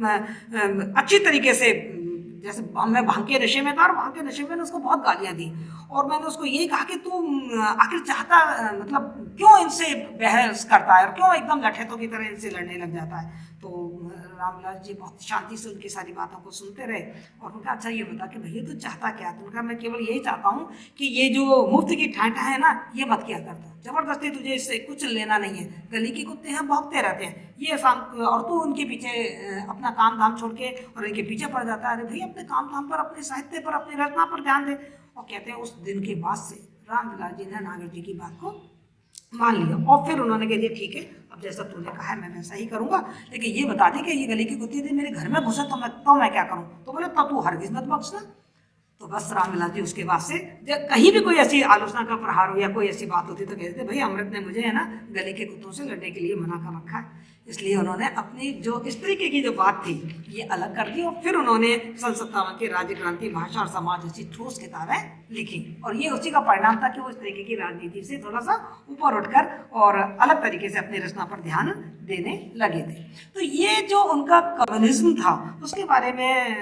अच्छी तरीके से, जैसे मैं भांग के नशे में था और भांग के नशे में उसको बहुत गालियाँ दी, और मैंने उसको यही कहा कि तू आखिर चाहता मतलब क्यों इनसे बहस करता है और क्यों एकदम लठैतों की तरह इनसे लड़ने लग जाता है। तो रामविलास जी बहुत शांति से उनकी सारी बातों को सुनते रहे और उनका अच्छा ये बता कि भैया तू चाहता क्या? तो उनका मैं केवल यही चाहता हूँ कि ये जो मुफ्त की ठाठा है ना, ये मत किया करता, जबरदस्ती तुझे इससे कुछ लेना नहीं है। गली के कुत्ते हैं भौंकते रहते हैं, ये शाम और तू उनके पीछे अपना काम धाम छोड़ के और इनके पीछे पड़ जाता है। अरे भाई अपने काम धाम पर, अपने साहित्य पर, अपनी रचना पर ध्यान दे। और कहते हैं उस दिन के बाद से रामविलास जी ने नागर जी की बात को मान लिया और फिर उन्होंने कह दिया ठीक है, अब जैसा तूने कहा है मैं वैसा ही करूंगा, लेकिन ये बता दे कि ये गले की कुत्ती थी मेरे घर में घुसे तो मैं क्या करूं? तो बोले तब तू हरगिज मत बख्शना। तो बस रामविलास जी उसके बाद से जब कहीं भी कोई ऐसी आलोचना का प्रहार हो या कोई ऐसी बात होती तो कहते थे भाई अमृत ने मुझे है ना गले के कुत्तों से लड़ने के लिए मना कर रखा है। इसलिए उन्होंने अपनी जो इस तरीके की जो बात थी ये अलग कर दी और फिर उन्होंने सन 57 की राज्य क्रांति, भाषा और समाज जैसी ठोस किताबें लिखी और ये उसी का परिणाम था कि वो इस तरीके की राजनीति से थोड़ा सा ऊपर उठकर और अलग तरीके से अपनी रचना पर ध्यान देने लगे थे। तो ये जो उनका कम्युनिज्म था उसके बारे में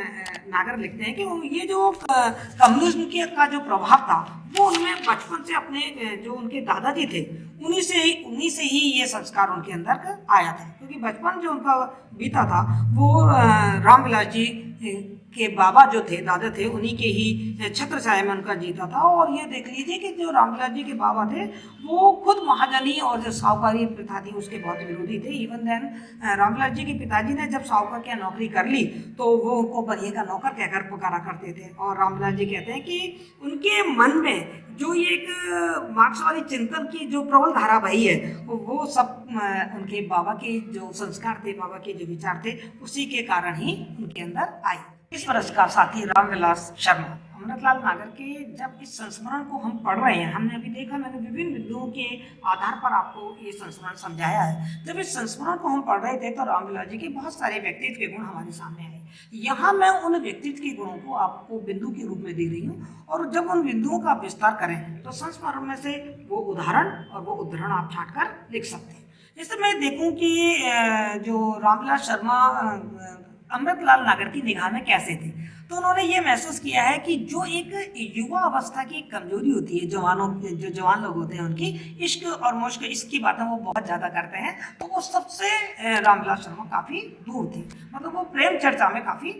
नागर लिखते हैं कि ये जो कम्युनिज्म का जो प्रभाव था वो उनमें बचपन से अपने जो उनके दादाजी थे उन्हीं से ही ये संस्कार उनके अंदर आया था, क्योंकि बचपन जो उनका बीता था वो रामविलास जी के बाबा जो थे, दादा थे, उन्हीं के ही छत्र छाया में उनका जीता था। और ये देख लीजिए कि जो रामविलास जी के बाबा थे वो खुद महाजनी और जो साहूकारी प्रथा थी उसके बहुत विरोधी थे। इवन देन रामविलास जी के पिताजी ने जब साहूकार की नौकरी कर ली तो वो उनको बनिए का नौकर कहकर पुकारा करते थे। और रामविलास जी कहते हैं कि उनके मन में जो ये एक मार्क्सवादी चिंतन की जो प्रबल धारा बही है वो सब उनके बाबा के जो संस्कार थे, बाबा के जो विचार थे, उसी के कारण ही उनके अंदर आई। इस बरस का साथी रामविलास शर्मा अमृतलाल नागर के जब इस संस्मरण को हम पढ़ रहे हैं, हमने अभी देखा, मैंने विभिन्न बिंदुओं के आधार पर आपको ये संस्मरण समझाया है। जब इस संस्मरण को हम पढ़ रहे थे तो रामविलास जी के बहुत सारे व्यक्तित्व के गुण हमारे सामने आए। यहाँ मैं उन व्यक्तित्व के गुणों को आपको बिंदु के रूप में दे रही हूँ और जब उन बिंदुओं का विस्तार करें तो संस्मरण में से वो उदाहरण और वो उद्धरण आप छांट कर लिख सकते हैं। जैसे मैं देखूं कि जो रामविलास शर्मा अमृतलाल नागर की निगाह में कैसे थे, तो उन्होंने ये महसूस किया है कि जो एक युवा अवस्था की कमजोरी होती है, जो जवान लोग होते हैं उनकी इश्क और मुश्क, इसकी बातें वो बहुत ज़्यादा करते हैं, तो वो सबसे रामविलास शर्मा काफ़ी दूर थे। मतलब वो प्रेम चर्चा में काफ़ी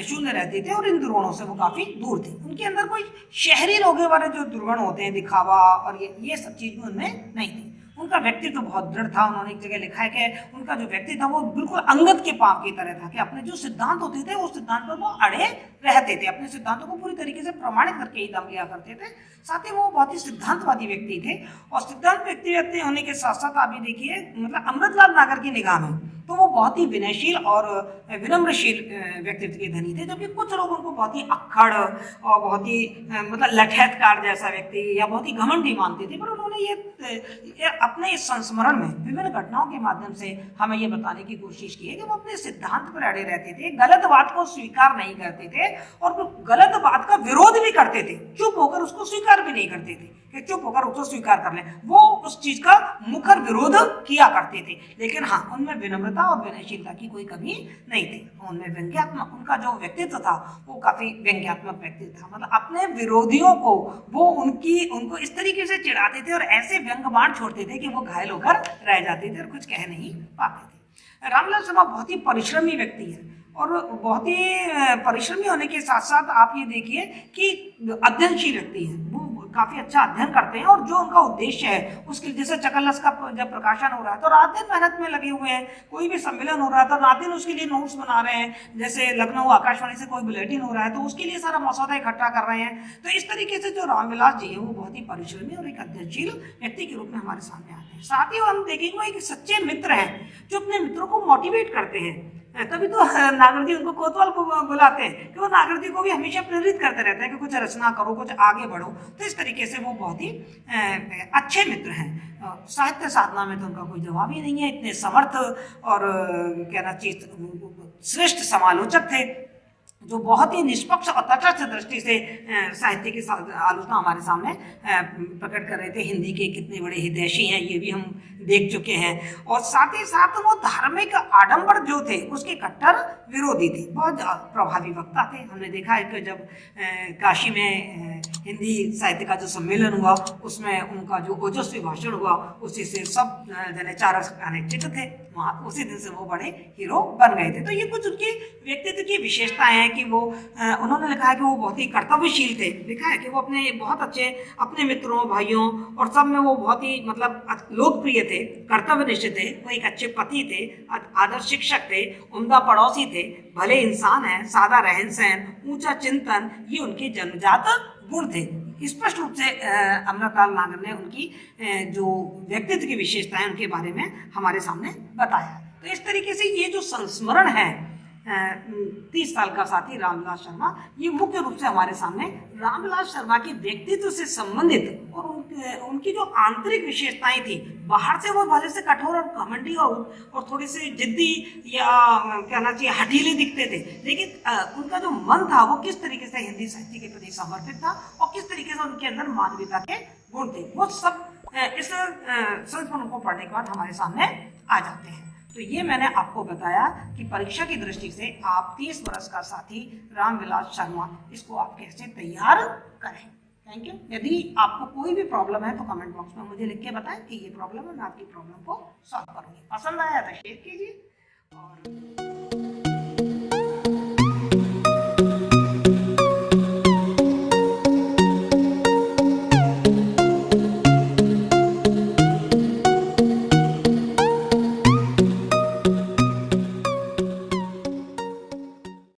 शून्य रहते थे और इन दुर्गुणों से वो काफ़ी दूर थे। उनके अंदर कोई शहरी लोगों वाले जो दुर्गुण होते हैं, दिखावा और ये सब चीज़ उनमें नहीं थी। उनका व्यक्तित्व तो बहुत दृढ़ था। उन्होंने एक जगह लिखा है कि उनका जो व्यक्तित्व था वो बिल्कुल अंगद के पांव की तरह था कि अपने जो सिद्धांत होते थे उस सिद्धांत पर वो अड़े रहते थे, अपने सिद्धांतों को पूरी तरीके से प्रमाणित करके ही दम लिया करते थे। साथ ही वो बहुत ही सिद्धांतवादी व्यक्ति थे और सिद्धांत व्यक्ति होने के साथ साथ आप ये देखिए, मतलब अमृतलाल नागर की निगाह में तो वो बहुत ही विनयशील और विनम्रशील व्यक्तित्व के धनी थे, जबकि कुछ लोग उनको बहुत ही अक्खड़ और बहुत ही मतलब लठैतकार जैसा व्यक्ति या बहुत ही घमंडी मानते थे। पर उन्होंने ये अपने इस संस्मरण में विभिन्न घटनाओं के माध्यम से हमें ये बताने की कोशिश की है कि वो अपने सिद्धांत पर अड़े रहते थे, गलत बात को स्वीकार नहीं करते थे और गलत बात का विरोध भी करते थे, चुप होकर उसको स्वीकार भी नहीं करते थे कि चुप होकर उसको स्वीकार कर लें। वो उस चीज का मुखर विरोध किया करते थे, लेकिन हाँ, उनमें विनम्रता और विनयशीलता की कोई कमी नहीं थी। उनमें व्यंग्यात्मक, उनका जो व्यक्तित्व था वो काफी व्यंग्यात्मक व्यक्तित्व था। मतलब अपने विरोधियों को वो उनको इस तरीके से चिढ़ाते थे और ऐसे व्यंग बाण छोड़ते थे कि वो घायल होकर रह जाते थे और कुछ कह नहीं पाते थे। रामविलास शर्मा बहुत ही परिश्रमी व्यक्ति है और बहुत ही परिश्रमी होने के साथ साथ आप ये देखिए कि अध्ययनशील व्यक्ति है। वो काफी अच्छा अध्ययन करते हैं और जो उनका उद्देश्य है उसके, जैसे चकलस का जब प्रकाशन हो रहा है तो रात दिन मेहनत में लगे हुए हैं। कोई भी सम्मेलन हो रहा है तो रात दिन उसके लिए नोट्स बना रहे हैं। जैसे लखनऊ आकाशवाणी से कोई बुलेटिन हो रहा है तो उसके लिए सारा मसौदा इकट्ठा कर रहे हैं। तो इस तरीके से जो रामविलास जी है वो बहुत ही परिश्रमी और एक अध्ययनशील व्यक्ति के रूप में हमारे सामने आते हैं। साथ ही हम देखेंगे वो एक सच्चे मित्र हैं जो अपने मित्रों को मोटिवेट करते हैं। तभी तो नागर जी उनको कोतवाल को बुलाते हैं कि वो नागर जी को भी हमेशा प्रेरित करते रहते हैं कि कुछ रचना करो, कुछ आगे बढ़ो। तो इस तरीके से वो बहुत ही अच्छे मित्र हैं। साहित्य साधना में तो उनका कोई जवाब ही नहीं है, इतने समर्थ और कहना चाहिए श्रेष्ठ समालोचक थे जो बहुत ही निष्पक्ष और तटस्थ दृष्टि से साहित्य की आलोचना हमारे सामने प्रकट कर रहे थे। हिंदी के कितने बड़े हितैषी हैं ये भी हम देख चुके हैं और साथ ही साथ वो धार्मिक आडंबर जो थे उसके कट्टर विरोधी थे। बहुत प्रभावी वक्ता थे। हमने देखा है कि जब काशी में हिंदी साहित्य का जो सम्मेलन हुआ उसमें उनका जो ओजस्वी भाषण हुआ उसी से सब जने चार चित थे वहाँ, उसी दिन से वो बड़े हीरो बन गए थे। तो ये कुछ उनकी व्यक्तित्व की विशेषताएं हैं कि वो उन्होंने लिखा है कि वो बहुत ही कर्तव्यशील थे। लिखा है कि वो अपने बहुत अच्छे अपने मित्रों, भाइयों और सब में वो बहुत ही मतलब लोकप्रिय थे, कर्तव्यनिष्ठ थे। वो एक अच्छे पति थे, आदर्श शिक्षक थे, उम्दा पड़ोसी थे, भले इंसान हैं, सादा रहन सहन, ऊंचा चिंतन, ये उनके जन्मजात गुण थे। स्पष्ट रूप से अमृतलाल नागर ने उनकी जो व्यक्तित्व की विशेषताएं उनके बारे में हमारे सामने बताया। तो इस तरीके से ये जो संस्मरण है 30 साल का साथी रामविलास शर्मा, ये मुख्य रूप से हमारे सामने रामविलास शर्मा के व्यक्तित्व से संबंधित और उनकी जो आंतरिक विशेषताएं थी, बाहर से वो भले से कठोर और घमंडी और थोड़ी सी जिद्दी या कहना चाहिए हठीले दिखते थे, लेकिन उनका जो मन था वो किस तरीके से हिंदी साहित्य के प्रति समर्पित था और किस तरीके से उनके अंदर मानवीयता के गुण थे, वो सब इस संस्मरण को पढ़ने के बाद हमारे सामने आ जाते हैं। तो ये मैंने आपको बताया कि परीक्षा की दृष्टि से आप 30 वर्ष का साथी रामविलास शर्मा, इसको आप कैसे तैयार करें। Thank you. यदि आपको कोई भी प्रॉब्लम है तो कमेंट बॉक्स में मुझे लिख के बताएं कि ये प्रॉब्लम है, मैं आपकी प्रॉब्लम को सॉल्व करूंगी। पसंद आया तो शेयर कीजिए और